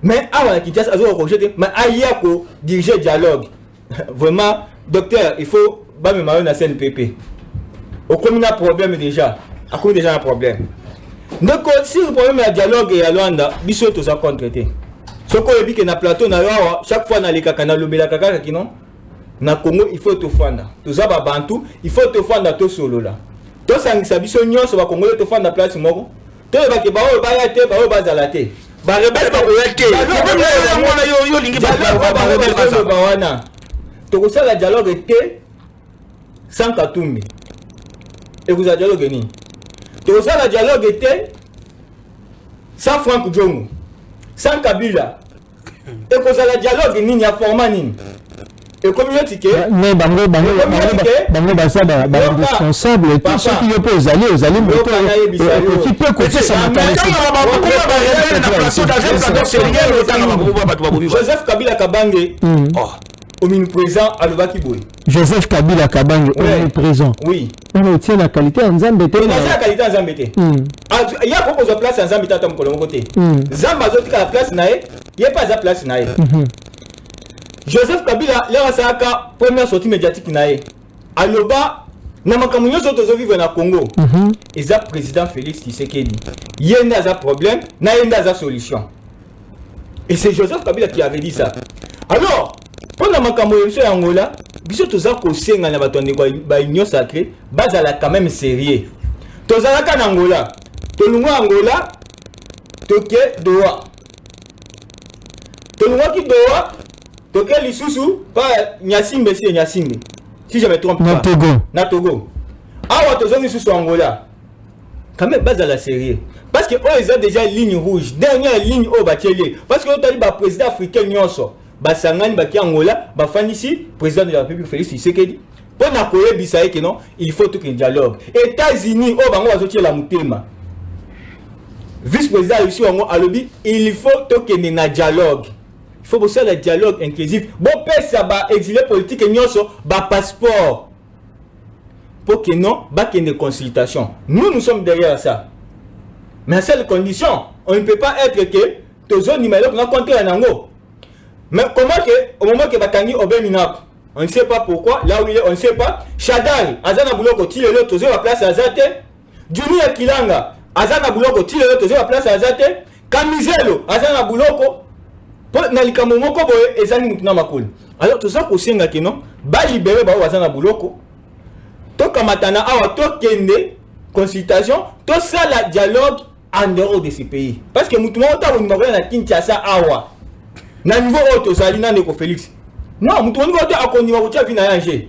Mais avant la Kinshasa, mais aïe ko diriger dialogue. Vraiment, docteur, il faut pas me marier dans CNPP. Au commun a problème déjà. À cause déjà un problème. Donc si le problème est dialogue et à Luanda, biso tout ça contre traité. Ce qu'on dit que na plateau na chaque fois na les kakana lobela kaka qui non. Na Congo il faut te fanda. Tout ça ba bantu, il faut te fanda to solo là. To sangisa biso nyonso ba Congo te fanda place moko. To ba ke ba o ba ya te ba o ba zalate. Ba rebelle ba oyate yo lingi ba rebelle ba wana to ko sala dialogue était sans Katumbi et vous a dialogue ni to ko sala dialogue était sans Franck Djongo sans Kabila et ko sala dialogue ni ya format ni et communauté que mais bango basaba ba responsable tout ce qui opposent aller aux alliés qui peut côté ça Joseph Kabila Kabange au présent à Lobakiboy. Joseph Kabila Kabange au présent. Oui. On tient la qualité en Zambété. La qualité en Zambété. Il y a beaucoup de place en Zambété à ton côté. Zamba zotika la place nae, il y a pas de place nae. Joseph Kabila, la première sortie médiatique nae. Aloba, na makamunyo zoto vivre na Congo. Et ça président Félix Tshisekedi. Yenda a problème, na yenda a solution. Et c'est Joseph Kabila qui avait dit ça. Alors, pendant makamunyo so Angola, biso toza ko senga na bato ndeko ba union sacrée, bazala quand même sérieux. Tozala ka na Angola. Tolunga Angola, toke Doha. Tolunga ki Doha. Donc, les sous pas Nyasimbe, c'est Nyasimbe. Si je me trompe pas. Na Togo. Na Togo. awa tozongi susu Angola quand même base à la série parce que ils ont déjà ligne rouge dernière ligne au batieli parce que on tali ba président africain nyonso ba sangani ba ki Angola ba fanisi président de la République Félix Tshisekedi pour na koyebisa que non il faut tout un dialogue États-Unis au bango bazoti la mutema vice-président ici on a lobby il faut tout un dialogue il faut bosser le dialogue inclusif bon pesa ba exilé politique nyonso ba passeport pour que non ba qu'il y ait des consultations nous sommes derrière ça mais à cette condition on ne peut pas être que tous les numéros qu'on a compté en ango mais comment que au moment que batangi obeminap on ne sait pas pourquoi là où il est on ne sait pas Shadari azana buloko ti lelo tozo la place azate Junior Kilanga azana buloko ti lelo tozo la place azate Kamizelo azana buloko pour na likambo moko boye ezali mutuna makolo alors tozo ko senga que non ba libérer ba azana buloko to kamatana awa to kende consultation to ça la dialogue en dehors de ce pays parce que mutuma ota woni makola na Kinshasa awa na niveau auto sali na ndeko Félix non mutuma ota akoni wa kutia vina danger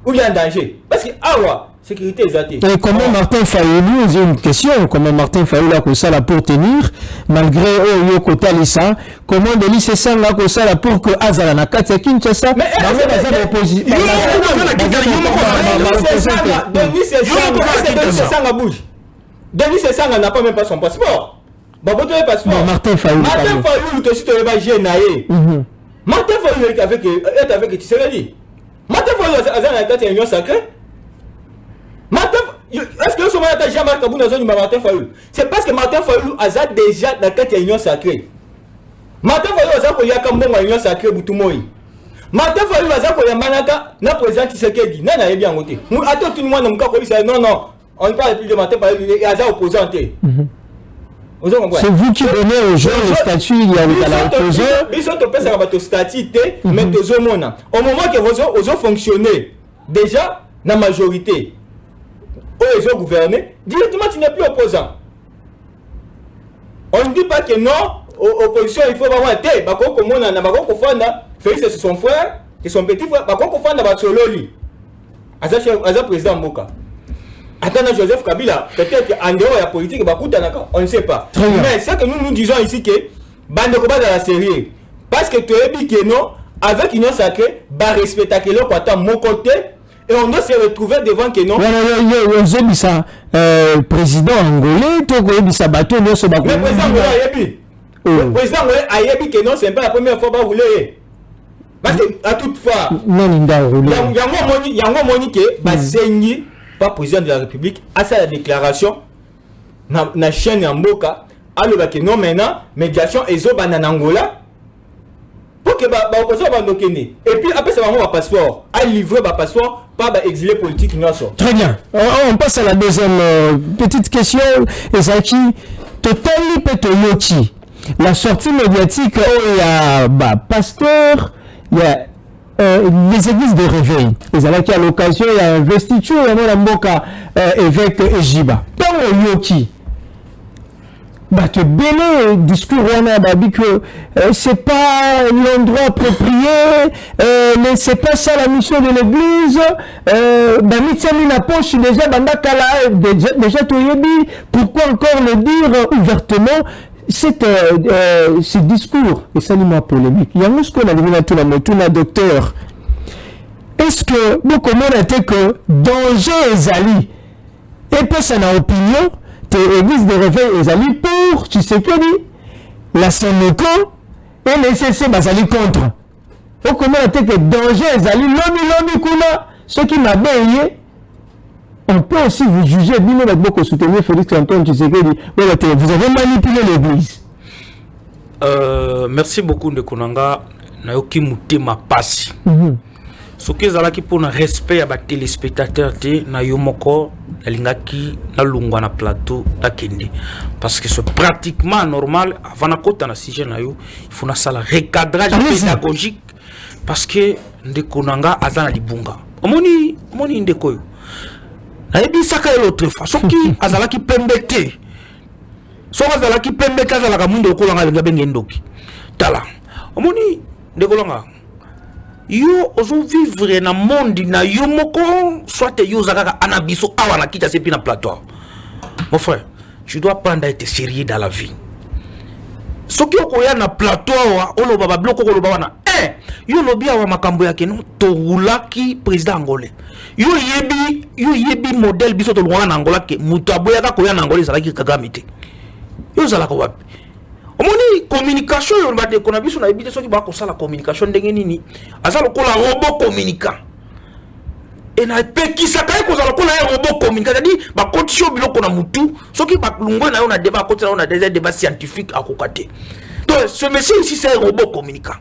ou bien danger parce que awa sécurité exacte. Et comment Martin Fayulu, j'ai une question, comment Martin Fayulu a ça là pour tenir malgré Yoko Talisa, comment Denis Sessa là ça là pour que Azala na Katia Kinshasa mais l'opposition Denis Sessa n'a pas même pas son passeport. Baboto le passeport. Martin Fayulu que si tu vas génailler. Martin Fayulu est avec Tshisekedi. Martin Fayulu Azala na Katia Union sacrée. Est-ce que ce moment Jean-Marc Kabou dans zone Martin Fayulu? C'est parce que Martin Fayulu a déjà dans la union sacrée. Martin Fayulu a ko yaka mbongo union sacrée butumoi. Martin Fayulu a ko yamanaka na président Tshisekedi. Nana yebi angote. Attends tout le monde n'mka ko bisa non, on parle plus de Martin Fayulu et Aza opposanté. C'est vous qui donnez aux gens le statut, il y a l'opposant. Ils sont au pesa ba statut mais tozo mona. Au moment que vous fonctionner déjà la majorité ils ont gouverné, directement tu n'es plus opposant. On ne dit pas que non, opposition il faut avoir un thé. Bako komona na bako kofanda, Félix c'est son frère, et son petit frère, bako kofanda ba sololi. Aza président Mboka. Attends Joseph Kabila, peut-être en dehors de la politique, on ne sait pas. Mais c'est que nous disons ici que bande ko ba dans la série parce que tu es dit que non avec union sacrée, ba respecter que l'autre à mon côté. Et on doit se retrouver devant que non. Président angolais, tout le bateau, non, c'est pas le président angolais le président angolais a dit que non, c'est pas la première fois qu'il va rouler. Parce que à toute fois, il y a un moment que Basengi, pas président de la République, a sa déclaration dans la chaîne en Mboka, alors que non, maintenant, médiation et zo en Angola. Pour que l'opposition va nous et puis après ça va un passeport à livrer un passeport pas exilé politique. Très bien, on passe à la deuxième petite question. Ezaki Totali Petoyoti, la sortie médiatique où il y a pasteur, il y a les églises de réveil. Ezaki à l'occasion il y a investiture il y a Mboka évêque Ejiba Tant Yoki que belé discours wana babi que c'est pas l'endroit approprié, c'est pas ça la mission de l'église. Mitami na poche déjà bandakala déjà toyebi, pourquoi encore le dire ouvertement ce discours et ça n'est pas polémique. Il y a un ce qu'on a dit tout la moto na docteur. Est-ce que vous comment était que danger ezali et pas ça na opinion l'église de réveil ezali pour Tshisekedi la Sénéco et les CC bazali contre. Au comment était que danger ezali lomi kuna ceux qui m'a béni. On peut aussi vous juger bino avec beaucoup soutenir Félix Antoine Tshisekedi. Vous avez manipulé l'église. Merci beaucoup de Konanga nayoki mutema pasi. Ce qui est pour un respect à les téléspectateurs na yomoko nalingaki na lungwa na plateau takende parce que c'est pratiquement normal avant na kota na sujet na yo il faut na sala recadrage pédagogique parce que ndeko nanga azana libunga omoni ndeko yo na yebi saka l'autre fois soki azalaki pembete so azalaki pembete azalaka mundo kolanga lenga bengendoki tala omoni ndeko langa yo ozo vivre na monde na yo moko soit yo zakaka anabiso awa na kita sepi na plateau. Mon frère, tu dois prendre à être sérieux dans la vie. Ce qui est na plateau oloba ba bloko oloba wana yo lobi awa makambo yake no to roulaki président angolais. Yo yebi modèle biso to lwana Angola ke mutu aboyaka ko ya na Angola salaki Kagame te. Yo zalaka wapi? Omoni communication yo mbate kona biso na ebite soki ba ko sala communication ndenge nini azalo kola robot communicant. Et na pekisa kai ko zalo kola robot communicant c'est-à-dire ba condition biloko na mutu soki ba lungo na yo na débat côté na des débats scientifiques à kokate. Donc ce monsieur ici c'est un robot communicant.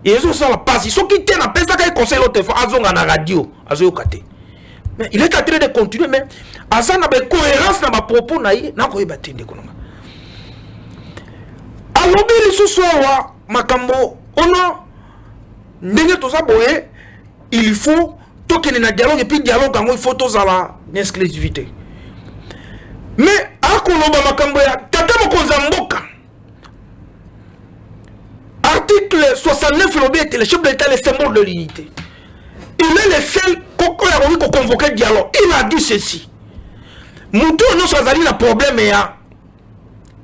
Et ils ont ça la passe ils sont quittés na pesa kai conseil au téléphone azonga na radio azoyo kate. Mais il est en train de continuer mais azana ba cohérence na ba propos na yi na ko yebatende konanga. Alobiri suswa makambo ono ndenge toza boye il faut toke na dialogue et puis dialogue il faut tozala exclusivité mais akoloba makambo ya tata mokonza mboka article 69 lobi était le chef de l'État le symbole de l'unité il est le seul qui a convoqué dialogue il a dit ceci mutu no sazali na problème ya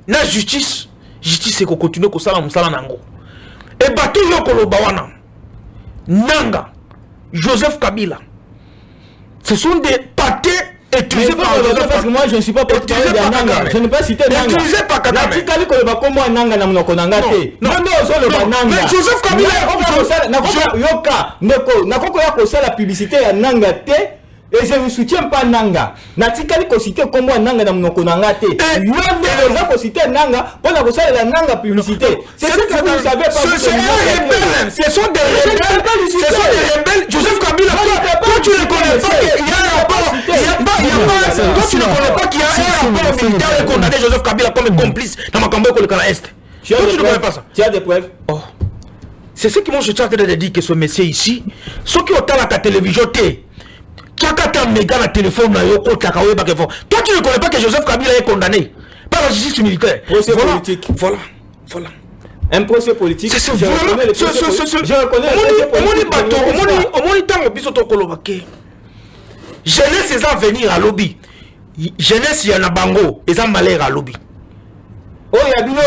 na justice c'est qu'on continue ko sala musala nango et bato yo koloba wana nanga Joseph Kabila ce sont des pâtés utilisés par Joseph parce que moi je ne suis pas porte-parole de Nanga je ne peux pas citer Nanga utilisés par Kagame natikali koloba kombo Nanga na monoko nanga te non ozoloba Nanga mais Joseph Kabila yoka ndeko nakoko ya kosala publicité ya Nanga te. Et je ne soutiens pas Nanga. Natikali ko citer kombo Nanga na monoko nanga te. Yo ne ko citer Nanga pour la cause la Nanga publicité. C'est ce que vous savez pas. Ce sont des rebelles. Joseph Kabila, toi tu ne connais pas qu'il y a un rapport. Toi tu ne connais pas qu'il y a un rapport militaire condamné Joseph Kabila comme complice dans Makambo et le Canada Est. Toi tu ne connais pas ça. Tu as des preuves? Oh. C'est ce qui moi je suis en train de dire que ce monsieur ici, ceux qui ont à la télévision Kakata méga la téléphone na yoko kakawe bakefo. Toi tu ne connais pas que Joseph Kabila est condamné par la justice militaire. Procès politique. Voilà. Un procès politique. Je reconnais jeunesse est à venir à lobby. Jeunesse y en a bango, et ça malheur à lobby. Oh, il y a Bino.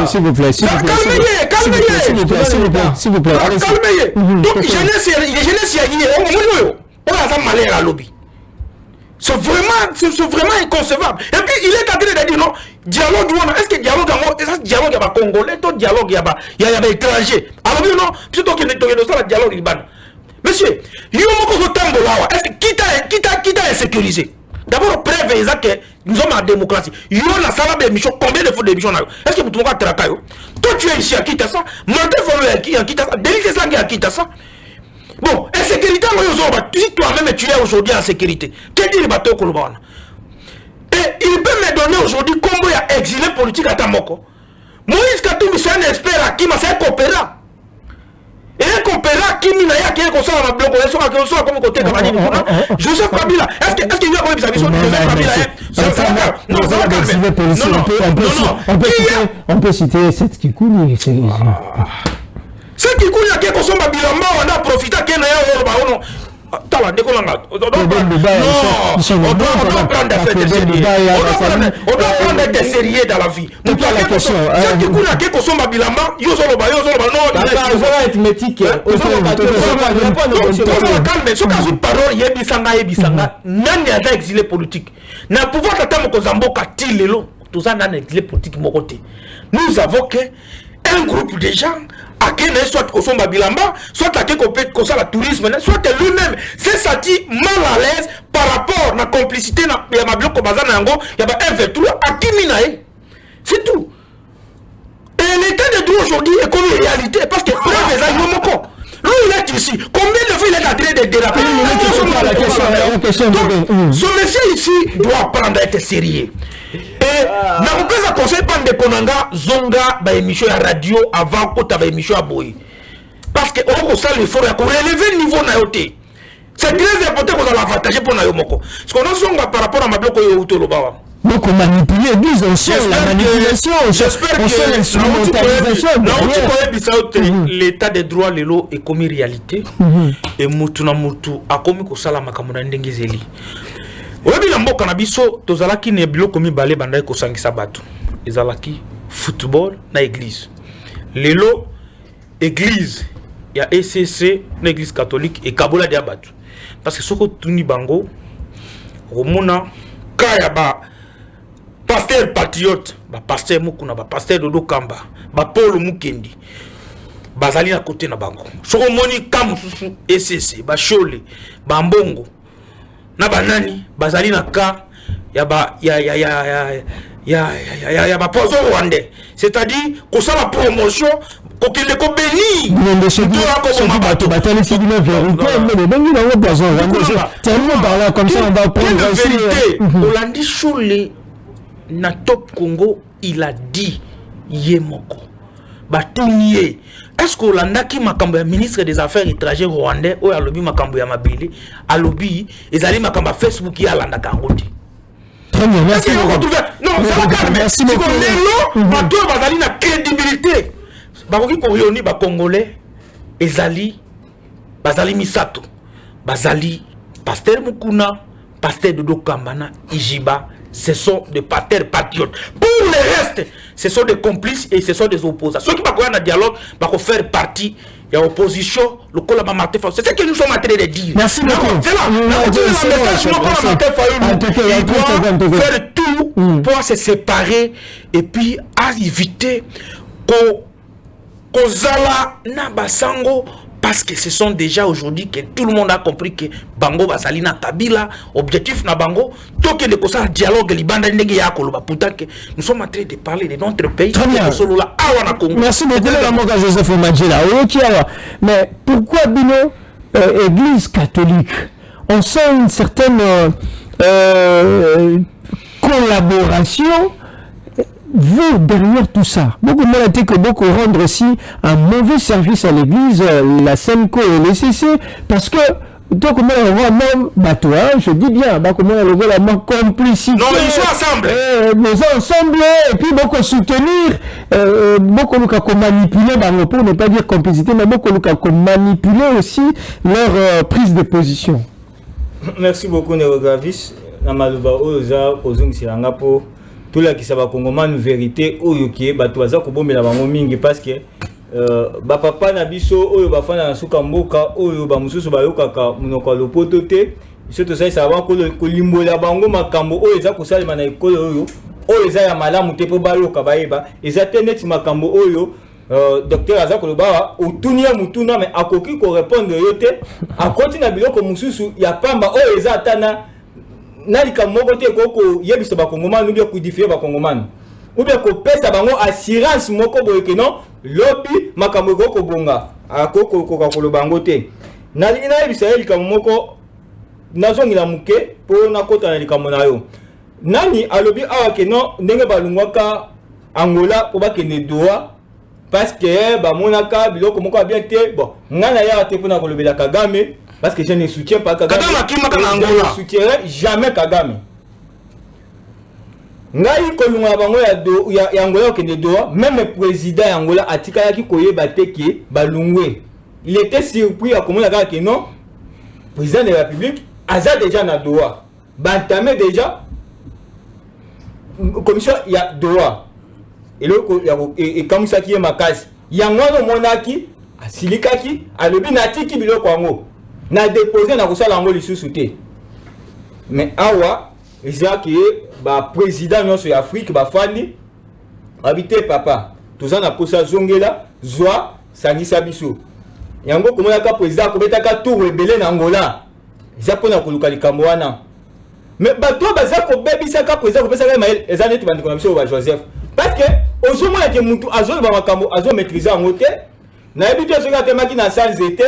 S'il vous plaît. Calmez. Donc, jeunesse, il y a une. On a ça malheur à lobby. C'est vraiment inconcevable. Et puis, il est en train de dire non, dialogue, est-ce que dialogue, il y a pas congolais, tout dialogue, il y a pas étranger. Alors, non, plutôt que de ça, le dialogue liban. Monsieur, il y a beaucoup de temps est-ce que qui t'a insécurisé? D'abord, preuve est que nous sommes en démocratie. Il y a la salle d'émission, combien de fois d'émission est-ce que vous trouvez que toi tu es ici à Kitassa, Martin Folo est à Kitassa, Denis Sangue à Kitassa. Bon, insécurité, si toi-même tu es aujourd'hui en sécurité, qu'est-ce que tu bateau Kolobana? Et il peut me donner aujourd'hui comment il y a exilé politique à Tamoko. Moïse Katoumi, c'est un expert à qui m'a fait coopérer. Et un coopérat qui n'a pas été comme ça dans la bloc, on soit comme côté comme Joseph Kabila, est-ce qu'il y a comme ça Joseph Kabila on peut citer cette Kikouni. C'est Kikouni qui est comme ça Bilamba, on a profité qu'il y a un on doit prendre des sérieux dans la vie. Nous avons un groupe de gens à qui soit au son Babilamba, soit à qui qu'on soit la tourisme, soit lui-même c'est senti mal à l'aise par rapport à la complicité il y a ma bloc il y a un vertu à qui minae. C'est tout. Et l'état de droit aujourd'hui est comme une réalité parce que preuve les animaux. Lui il est ici. Combien de fois il est en train de déraper? Donc, ce monsieur ici doit prendre à être sérieux. Et n'a pas conseil pas de konanga zonga ba émission à radio avant kota ba émission à boy parce que on ça l'effort pour relever le niveau na yoté c'est très important qu'on a l'avantage pour na yomoko parce qu'on a zonga par rapport à ma bloc yo utolo bawa Donc on manipule l'église, on sait la manipulation, on sait l'instrumentalisation. L'état des droits lelo est comme réalité. Et mutu na mutu a comme kosala makambo na ndenge zeli. Oyebi na mboka na biso tozalaki ne biloko mibale bandai kosangisa bato. Ezalaki football na église. Lelo église ya ECC na église catholique et kabola dia bato. Parce que soko tuni bango romona kaya ba pasteur patriote, ba pasteur mukuna, ba pasteur Dodo Kamba, ba Paul Mukendi, bazali na côté na bango. Soko moni kamususu ECC, ba Shole, ba Mbongo, na banani bazali na ka ya ba ya ba pozo rwandais. C'est-à-dire qu'on sa la promotion qu'il est comme béni. Olandi Shole na Top Congo, il a dit Yemoko. Batounie. Est-ce que Olanda qui makambo ya ministre des Affaires étrangères rwandais ou alobi makambo ya mabele alobi ezali makambo Facebook ya landa kangoti. Très bien, merci. Non, ça va calmer. Merci beaucoup. Bato bazali na crédibilité. Bakoki ko réunir ba Congolais ezali bazali misato. Bazali pasteur Mukuna, pasteur Dodo Kambana, Ijiba. Ce sont des pasteurs patriotes. Pour le reste, ce sont des complices et ce sont des opposants. Ceux qui vont dans le dialogue vont faire partie de l'opposition. C'est ce que nous sommes en train de dire. Merci beaucoup. C'est là. Il doit faire tout pour se séparer et puis à éviter qu'on zala na basango. Parce que ce sont déjà aujourd'hui que tout le monde a compris que Bango Basali na Kabila, objectif na Bango, tant que le dialogue libanda ndenge ya koloba pourtant que nous sommes en train de parler de notre pays. Très bien. Merci beaucoup la Joseph Omadjela. Mais pourquoi Bino église catholique on sent une certaine collaboration. Vous, derrière tout ça, beaucoup de monde a dit que beaucoup rendre aussi un mauvais service à l'église, la SEMCO et les CC, parce que, donc, on voit même, je dis bien, comment on voit la main complicité. Non, ils sont ensemble. Nous ensemble, et puis beaucoup soutenir, beaucoup nous manipuler, pour ne pas dire complicité, mais beaucoup nous manipuler aussi leur prise de position. Merci beaucoup, Néogravis. Namaluba Oza, Ozung Sirangapo. Tout là qui s'aba Congomane vérité oyo ki bato baza ko bombela bango mingi parce que ba papa na biso oyo ba fana na suka mboka oyo ba mususu ba yokaka munoko lopoto te surtout ça ça va ko limbola bango makambo oyo za ko salima na ekolo oyo za ya malamu te po ba yoka ba yeba eza te net makambo oyo docteur aza ko loba otunia mutuna mais akoki ko répondre yote akoti na biloko mususu ya pamba oyo eza tana nalika moko te koko yebisa ba Congomane ou bien codifier ba Congomane ou bien ko pesa bango assurance moko boye ke non lobi makambo ko bonga akoko ko koloba bango te nalingi na yebisa yelika moko nazongi na muke po na kota na likambo na yo nani alobi awa ke non ndenge balungwaka Angola ko ba kende doa parce que ba monaka biloko moko bien te bon ngana ya te pona kolobela Kagame. Parce que je ne soutiens pas Kagame. Je ne soutiendrai jamais Kagame. Ngai kolunga bango ya Angola okende doa, même le président Angola atika yaki koyeba te ke balungwe. Il était surpris à comment la que non président de la République aza déjà na doa. Bantamé déjà commission ya doa. Et le et comme ça qui est makasi. Yangono monaki asilikaki alobi natiki biloko yango. Na déposé na kosala ngo lisusu te mais awa eza ki ba président nyonso ya Afrique ba fandi habité papa toza na posa zongela zwa sangisa biso yango komona ka président ko betaka tour rebelle na Angola eza pona koluka likambo wana mais bato baza ko bebisa ka président ko pesa ka mail eza netu bandiko na biso ba Joseph parce que ozomona ke mutu azo ba makambo azo maîtriser ngo te na ebité soka te maki na sans été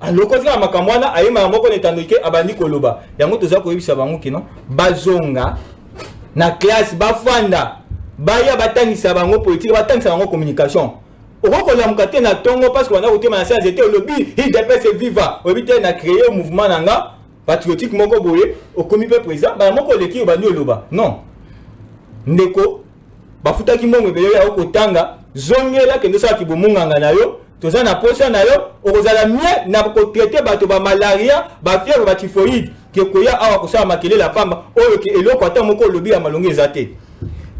alors quand la makamwana ayema moko netandike abandi koloba yango toza ko yebisa bango kino bazonga na classe bafanda baya batangisa bango politique batangisa bango communication okoko la mukate na tongo parce que on a ôté na séance était lobby il dépasse viva obité na créer mouvement nanga patriotique moko boye au comité président ba moko leki bandi oloba non ndeko bafutaki mbongo ebele ya okotanga zongela kende sala kibomunganga na yo toza na posa na yo okozala mie na kotraite bato ba malaria ba fièvre ba typhoïde ke koya awa kosala makelela pamba oyo ke eloko ata moko lobi ya malongi ezate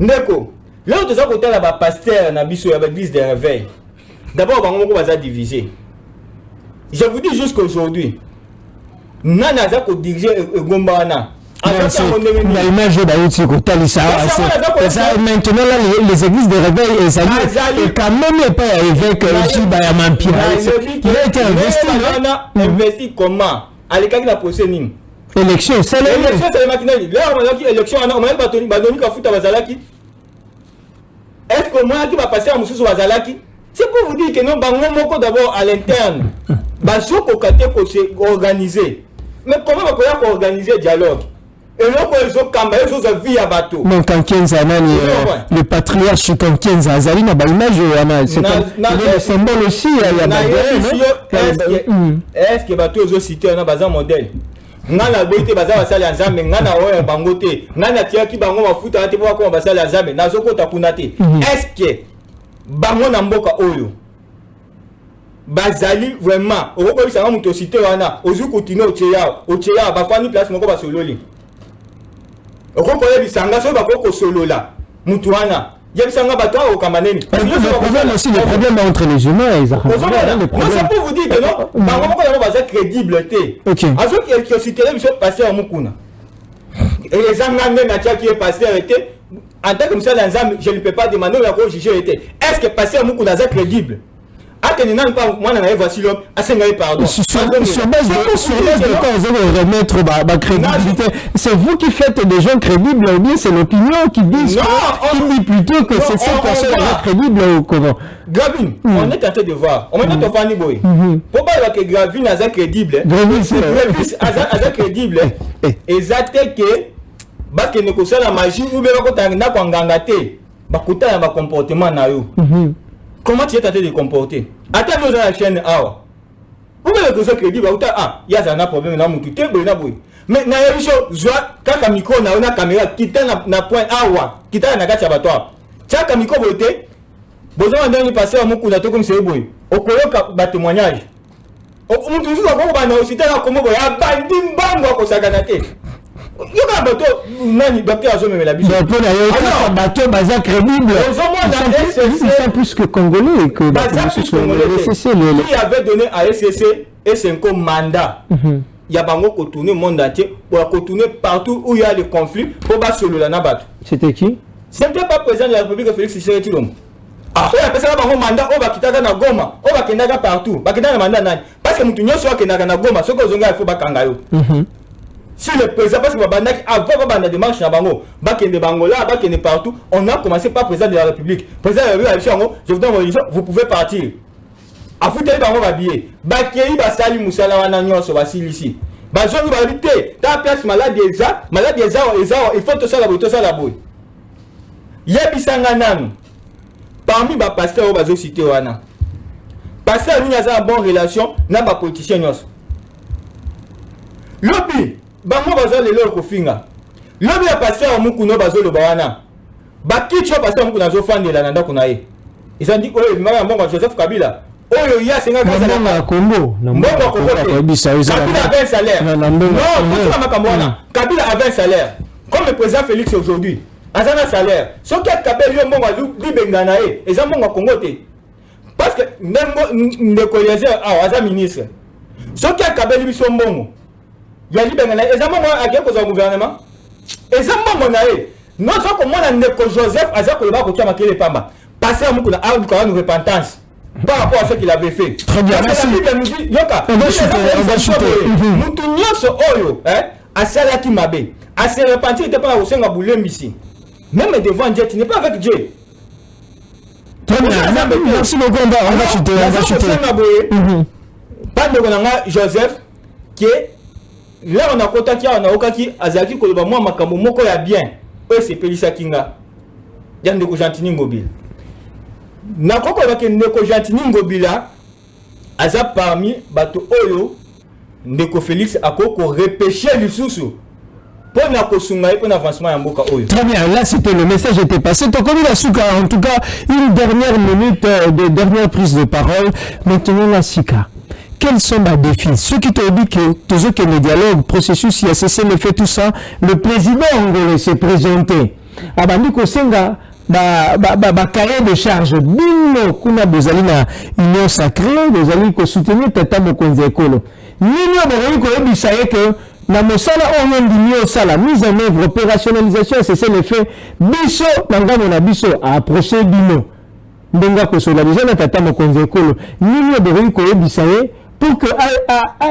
ndeko leo toza kotala ba pasteur na biso ya ba église de réveil d'abord bango moko baza divisé. Je vous dis jusqu'aujourd'hui nana aza ko diriger egombana. Maintenant là les églises de réveil et quand même pas évêque aussi Bayamampia il a été investi comment alekaki la procès nini élection c'est l'élection c'est le matin là on a dit élection on a batoni badoni ka futa bazalaki est-ce que moi qui va passer à mususu bazalaki c'est pour vous dire que non bango moko d'abord à l'interne baso ko kate ko se organiser mais comment on peut organiser dialogue. Et là, ils ont quand vie à bateau. Non, quand Kenza, le patriarche quand Kenza, Azali n'a pas l'image, c'est le symbole aussi. Est-ce que bateau ils ont cité un bazar modèle? Nana boite bazar basali anzambe, nana oya bangote, nana tia ki bango mafuta ate pour ko basali anzambe, nazoko takunate. Est-ce que bango na mboka oyo? Bazali vraiment, au revoir ça va muto cité wana, ozu continuer ocheya, bafani place moko basololi. Bisanga so bakoko solola mutuana yebisanga bato au kamaneni aussi le problème entre les humains ils ont c'est pour vous dire que non bango moko na baza crédible té azo qui cité biso pasteur mukuna et les angane na tia qui est pasteur était en tant que monsieur Lanzam je ne peux pas demander la quoi juger était est-ce que pasteur mukuna est crédible? Moi, voici l'homme, pardon. Sur base de quoi vous allez remettre ma crédibilité? C'est vous qui faites des gens crédibles ou bien c'est l'opinion qui dit plutôt que c'est cette personne crédible ou comment? Gravine, on est en train de voir. On est en train de voir. Pourquoi que Gravine est crédible? Gravine c'est crédible. Exact que parce que nous sommes la magie ou bien quand on a ngangate, bakuta ya comportement na yo. Comment tu es tenté de comporter? Attends nous dans la chaîne awa. Vous voulez que ça crédible il y a un problème na mutu te boy na boy. Mais na yebisho zwa kaka micro na ona caméra kita na point awa, kita na kati abattoir. Chaka micro bote. Besoin d'un passer muku na to comme c'est boy. Okoloka ba témoignage. Mutu zuwa ko ba na osita na komo boy abandi mbango ko sakana te. Il y a un bateau, nani docteur a jamais la biche. Un bateau bazar crédible. Ils sont plus que congolais que qui avait donné à SCC et c'est un mandat. Il y a bango ko tourner le monde entier pour ko tourner partout où il y a des conflits pour battre sur le nabat. C'était qui? C'était pas président de la République Félix Tshisekedi Tshilombo. Ah, on appelle ça bango mandat on va kitaka na Goma, on va kendaga partout. Ba kitaka mandat nani? Parce que mutu nyoso kendaga na Goma, soko zonga il faut bakanga yo. Si le président, parce que avant la démarche, de Bangola, partout, on a commencé par le président de la République. Président de la République, je vous donne mon émission, vous pouvez partir. A foutre les bango habillés. Bakei basali musala wana nyonso basili ici. Bazongi balité, ta place malade eza, il faut tout ça la boy. Yebisanga nanu. Parmi ba pasteur bazo cité wana. Pasteur ni aza bonne relation na ba politicien nyonso. Lobi bango bazo lelo ko finga lobi ya pasteur mukuno bazo lo bawana bakicho pasteur mukuno zo fandela na ndako na ye izandi oyo mama mbongo Joseph Kabila oyo ya senga kaza na Congo mbongo ko bisa Kabila avait un salaire non faut makambo wana Kabila avait un salaire comme le président Félix aujourd'hui azana salaire soki Kabila yo mbongo libenga na ye eza mbongo Congo te parce que ndeko yezer aza ministre soki Kabila biso mbongo ya libengana ezamo mo akeko za gouvernement ezamo mo na e non so ko mona ndeko Joseph azako ba ko tia makele pamba passer amuko na ardu kwa repentance par rapport à ce qu'il avait fait. Très bien, merci. Yoka on va chuter mutu nyoso oyo asalaki mabe a se repentir était pas au senga bulembisi même devant Dieu tu n'es pas avec Dieu. Très bien, merci beaucoup, on va chuter pas de konanga Joseph qui est là on a contacté on a okaki azaki ko ba moi makambo moko ya bien eux c'est Pelisa Kinga yande ko Gentini Ngobila na koko ba ke ndeko Gentini Ngobila aza parmi bato oyo ndeko Félix akoko repêcher lisusu pour na pour l'avancement ya mboka oyo. Très bien, là c'était le message était passé. Tokomi la Souka, en tout cas, une dernière minute de dernière prise de parole. Maintenant la Sika. Quels sont les défis? Ceux qui te disent que tous ceux qui le dialogue, processus, il a cessé le fait tout ça, le président angolais s'est présenté. Abandi Kosenga, cahier de charge. Bino, kuna bozali na union sacrée, bozali ko soutenir tata mokonzi ekolo. Nino bozali ko ebisaye que na mosala on ndimi osala mise en œuvre opérationnalisation c'est le fait biso nangamo na biso a approcher bino. Ndenga ko solariser na tata mokonzi ekolo. Nino bozali ko ebisaye pour que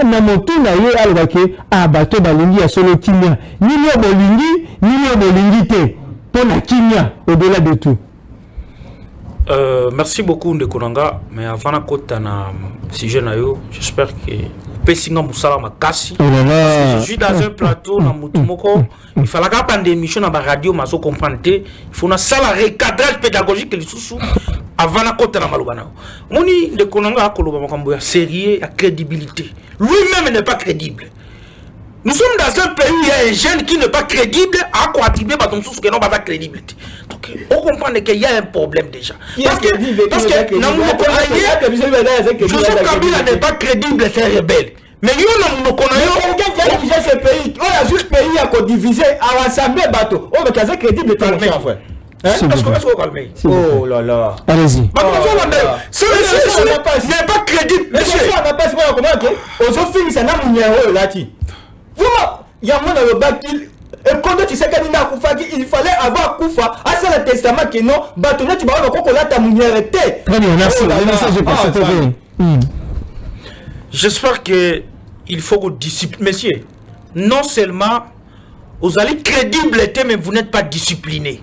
na moto na ye alobake bato balingi ya solo kimia nini bolingi te pour na kimia au-delà de tout. Merci beaucoup Ndekonanga, mais avant na kota na sujet na yo, j'espère que pesinga musala makasi. Je suis dans un plateau na mutumoko, il fallait que pendant émission na radio maso comprendre, il faut na sala recadrage pédagogique les sous avant na kota na malobana. Moni Ndekonanga akoloba makambo ya sérieux, ya crédibilité. Lui-même n'est pas crédible. Nous sommes dans un pays où il y a un jeune qui n'est pas crédible à quoi attribuer par ton source que non pas crédibilité. Donc on comprend qu'il y a un problème déjà. Parce que Joseph Kabila n'est pas crédible, c'est rebelle. Mais nous nous connaissons quelqu'un qui ce pays, on a juste pays à diviser, à rassembler bateau. On va être crédible de mon frère. Est-ce que vous calmez? Oh là là. Allez-y. Ce monsieur n'est pas crédible. Monsieur, on n'a pas ce qu'on a dit. Aux officiers, ça n'a pas de là-dessus. Il y a un monde dans le bac et quand tu sais qu'il fallait avoir Koufa, à ce testament que non, bâtonnet tu vas encore qu'on a ta mounière. Très bien, merci. J'espère que il faut que discipline, messieurs. Non seulement vous allez crédible, mais vous n'êtes pas discipliné.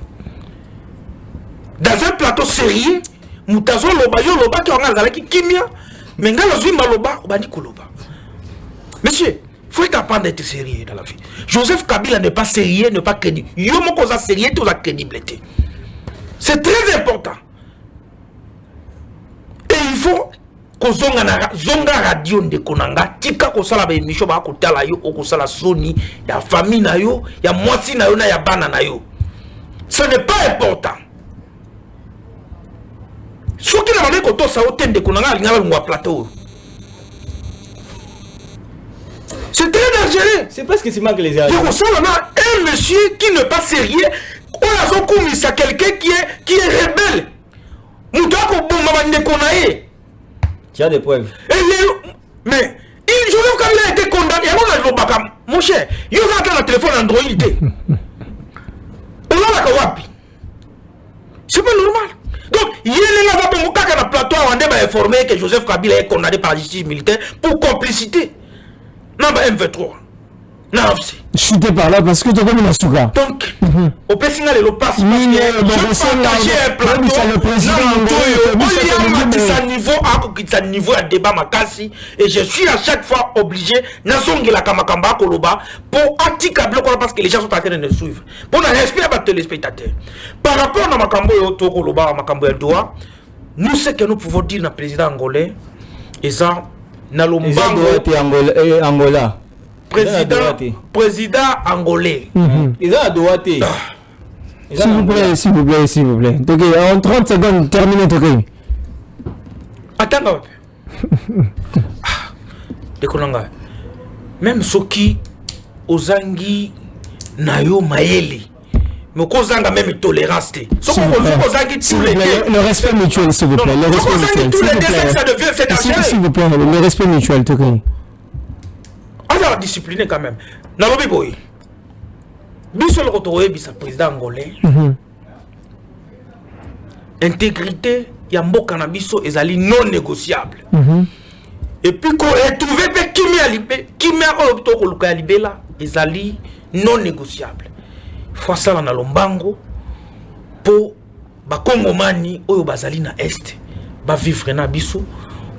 Dans un plateau sérieux, mutazo loba yo loba qui on a qui kimia, mais ngalo zui maloba obani koloba. Messieurs, il faut apprendre d'être sérieux dans la vie. Joseph Kabila n'est pas sérieux, n'est pas crédible. Yo mo koza sérieux, tu as crédibilité. C'est très important. Et il faut que zonga radio de konanga tika ko sala ba émission ba ko tala yo ko sala soni ya famille na yo, ya mwasi na yo na ya bana na yo. Ce n'est pas important. Ce qui n'a pas de ça au de konanga ngala plateau. C'est très dangereux. C'est parce que c'est mal que les arrêts. Un monsieur qui n'est pas sérieux, on a commis ça quelqu'un qui est rebelle. Tu as des preuves. Mais Joseph Kabila a été condamné. Mon cher, il y a un téléphone Android. On a un c'est pas normal. Donc, il y a un plateau à informer que Joseph Kabila est condamné par la justice militaire pour complicité. Non, bah M23. Non, c'est. Je suis par là parce que tu as comme une astuka. Donc, au Pessinga, le passe. Je partageais un plateau. Il y a un niveau à débat makasi. Et je suis à chaque fois obligé, Nasongi la Kamakamba Koloba, pour anti-câble parce que les gens sont en train de suivre. Pour ne respecter pas les spectateurs. Par rapport à Makambo Yoto Koloba, Makambo Eldoa, nous, ce que nous pouvons dire dans le président angolais, et ça, Angola. Président angolais. Ils ont droité. S'il vous plaît. Donc, en 30 secondes, terminez. Attends. Même ceux qui Ozangi Nayo Maeli. Mais Kozanga même tolérance. Le respect mutuel, s'il vous plaît. Le respect mutuel. S'il vous plaît, le respect mutuel. Alors, discipliné quand même. Nalobi boy. Bissol Rotoé, bisa président angolais. Intégrité, yambo cannabiso, ezali non négociable. Et puis, qu'on retrouve Kimia Olopto Luka Libela, ezali non négociable. Faut ça dans Lombango pour bakongomani oyo bazali na est ba vivre na biso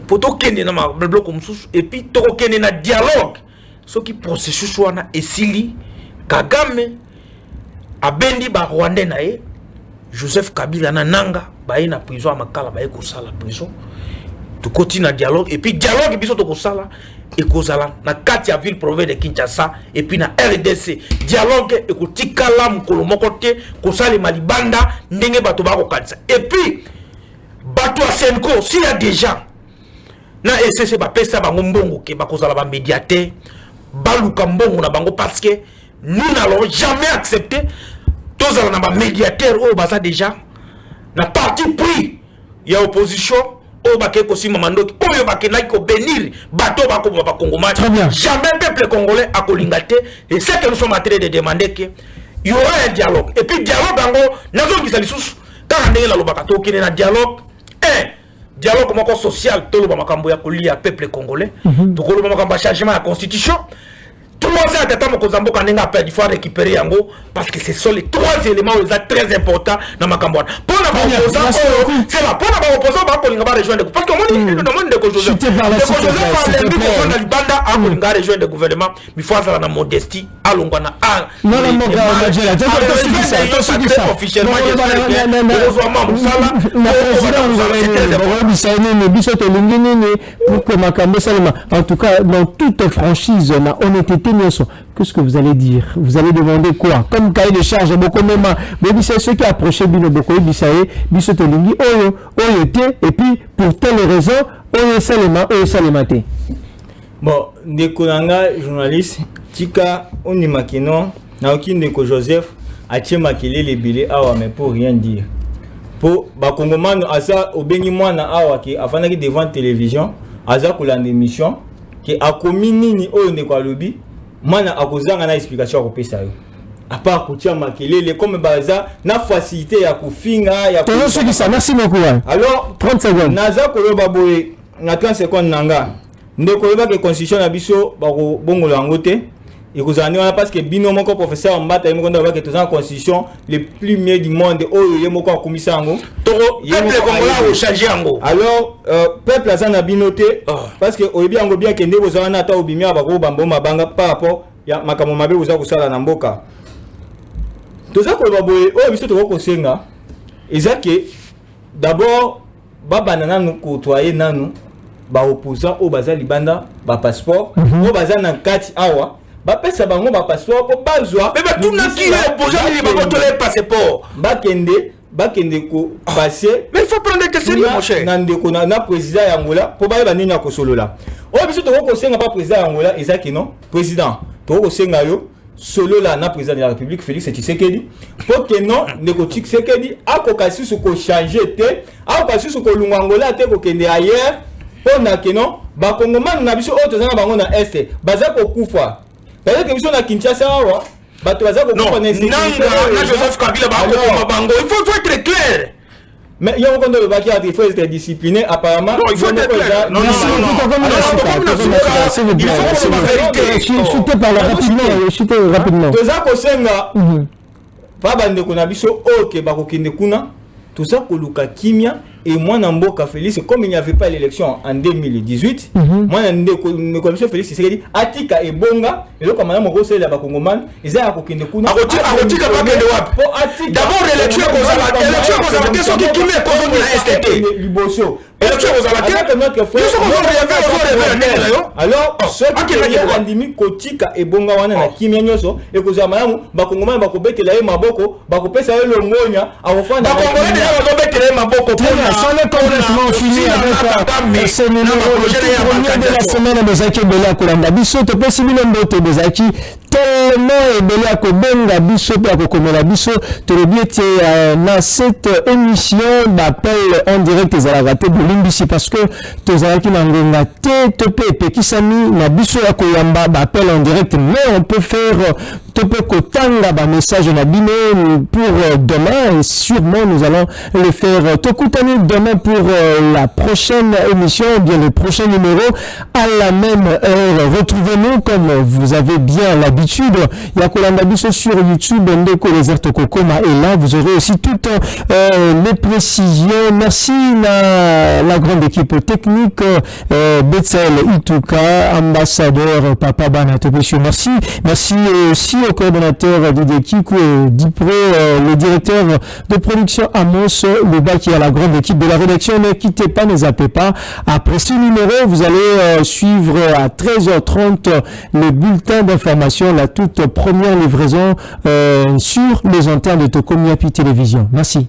pour to kende na bloc mususu et puis to kende na dialogue ce qui processus wana esili Kagame abendi ba Rwandais na ye Joseph Kabila na nanga ba na prison makala ba ko sala prison tu continues le dialogue et puis dialogue biso to kosala et kozala na kati ya ville province de Kinshasa et puis na RDC dialogue et kotikala mukolo moko te kosala malibanda ndenge bato ba kokanisa et puis bato a Senko s'il y a des gens na SCC ba pesa bango mbongo ke ba kozala ba médiateur baluka mbongo na bango parce que nous n'allons jamais accepter tous allons ba médiateur au basa déjà na parti pris ya opposition au baké kosi mamandoki oyo baké na ko bénir bato bako ba Congolais jamais peuple congolais a kolingate et c'est que nous sommes en train de demander que il y aura un dialogue et puis dialogue bango nazo ngisa lisusu quand ndenge la lobaka to kine na dialogue dialogue moko social to loba makambo ya kolia peuple congolais to ko loba makambo changement ya constitution. Tout le monde sait que Tamoko Nenga a perdu, il faut récupérer Yango parce que ce sont les trois éléments très importants dans ma campagne. Pour la c'est là, pour la opposition, on va rejoindre parce que moi, je demande de Joseph. Le Banda a rejoindre le gouvernement, mais il faut avoir la modestie. Non, en tout cas, dans toute franchise, on était. Qu'est-ce que vous allez dire? Vous allez demander quoi? Comme cahier de charge, beaucoup même, mais c'est ceux qui approchaient Bino Boko, Bissaye, Bissotolingi, et puis pour telle raison, Salemate. Bon, Ndekonanga, journaliste, Tika, Onimakino, Naoki Ndeko Joseph, Ache Makele, les billets, mais pour rien dire. Pour Bakongomano, Asa, Obengi Mwana, qui a fait devant télévision, Asa, Koulande émission, qui a commis Nini, Ndeko Alobi, Mana akozanga na explication ko pesa yo. À part kotia makelele comme baza na facilité ya kofinga ya merci beaucoup. Alors 30 secondes. Naza koloba boye na 30 secondes nanga. Ndeko loba ke constitution na biso ba ko bongola ngote. Et vous en avez parce que bino moko professeur Mbata yemo konda ba ke tozana constitution le plus mieux du monde oyo yemo ko akomisa ngo. Toro peuple congolais au changer ngo. Alors peuple azana binoté parce que oyebi ngo bien kende bozana ata obimia ba ko bambo mabanga par rapport ya makamo mabe boza ko sala na mboka. Toza ko baboye oyo biso to ko senga ezake d'abord baba nanu ko toyer nanu ba opposant au bazali banda ba passeport o bazana kati awa ba pesa bango ba passeport ko bazwa mais ba tuna ki opposant ni ba ko le passeport bakende ko passer mais il faut prendre des sérieux mon cher nandeko na président ya Angola po ba nini ya ko solola o biso to ko senga ba président ya Angola ezaki non président to ko senga yo solo la na président de la République Félix Tshisekedi pour que non ndeko Tshisekedi akokasi su ko changer te akokasi su ko lunga Angola te ko kende ailleurs pour na que non ba kongomani na biso o tozanga bango na est baza ko kufa parce que biso na Kinshasa wa bato baza ko kufa na Joseph Kabila ba ko bango il faut être clair. Mais il y a encore de baki il faut être discipliné apparemment. Non, il faut être clair. Non. Chutez rapidement. Toza ko senga pa bande ko na biso OK ba ko kende kuna toza ko luka kimia et moi na mboka Félix comme il n'y avait pas l'élection en 2018 moi na ndeko monsieur Félix Tshisekedi atika e bonga et donc madame ko sela ba kongomani eza ko kende kuna akotika ba kende wapi d'abord l'élection ko za te soki kimia ko na STT liboso élection ko za te notre frère alors ce qui est andimi kotika e bonga wana na kimia nyoso e ko za madame ba kongomani ba ko betela e maboko ba ko pesa e longonya awofanda ba kongomani ba ko betela e maboko on est complètement fini avec ce numéro de la semaine de Zaki Bela Kolanda Biso to possible mbote de Zaki tellement Bela Kobenga Biso pa kokomela Biso to le bien na cette émission d'appel en direct des Alagate de Limbisi parce que to Zaki Nangonga te pepe kisami na Biso ya koyamba appel en direct mais on peut faire tope kotanga ba message na bino pour demain et sûrement nous allons le faire tokutani demain pour la prochaine émission ou bien le prochain numéro à la même heure. Retrouvez-nous comme vous avez bien l'habitude. Yakolanda Biso sur YouTube, Ndeko Desert Kokoma et là vous aurez aussi toutes les précisions. Merci na la grande équipe technique, Betsael Ituka, ambassadeur Papa Banato. Merci. Merci aussi au coordonnateur Didier Kikou et Dipro, le directeur de production Amos Luba qui est à la grande équipe de la rédaction. Ne quittez pas, ne zappez pas. Après ce numéro, vous allez suivre à 13h30 le bulletin d'information, la toute première livraison sur les antennes de Tokomiapi Télévision. Merci.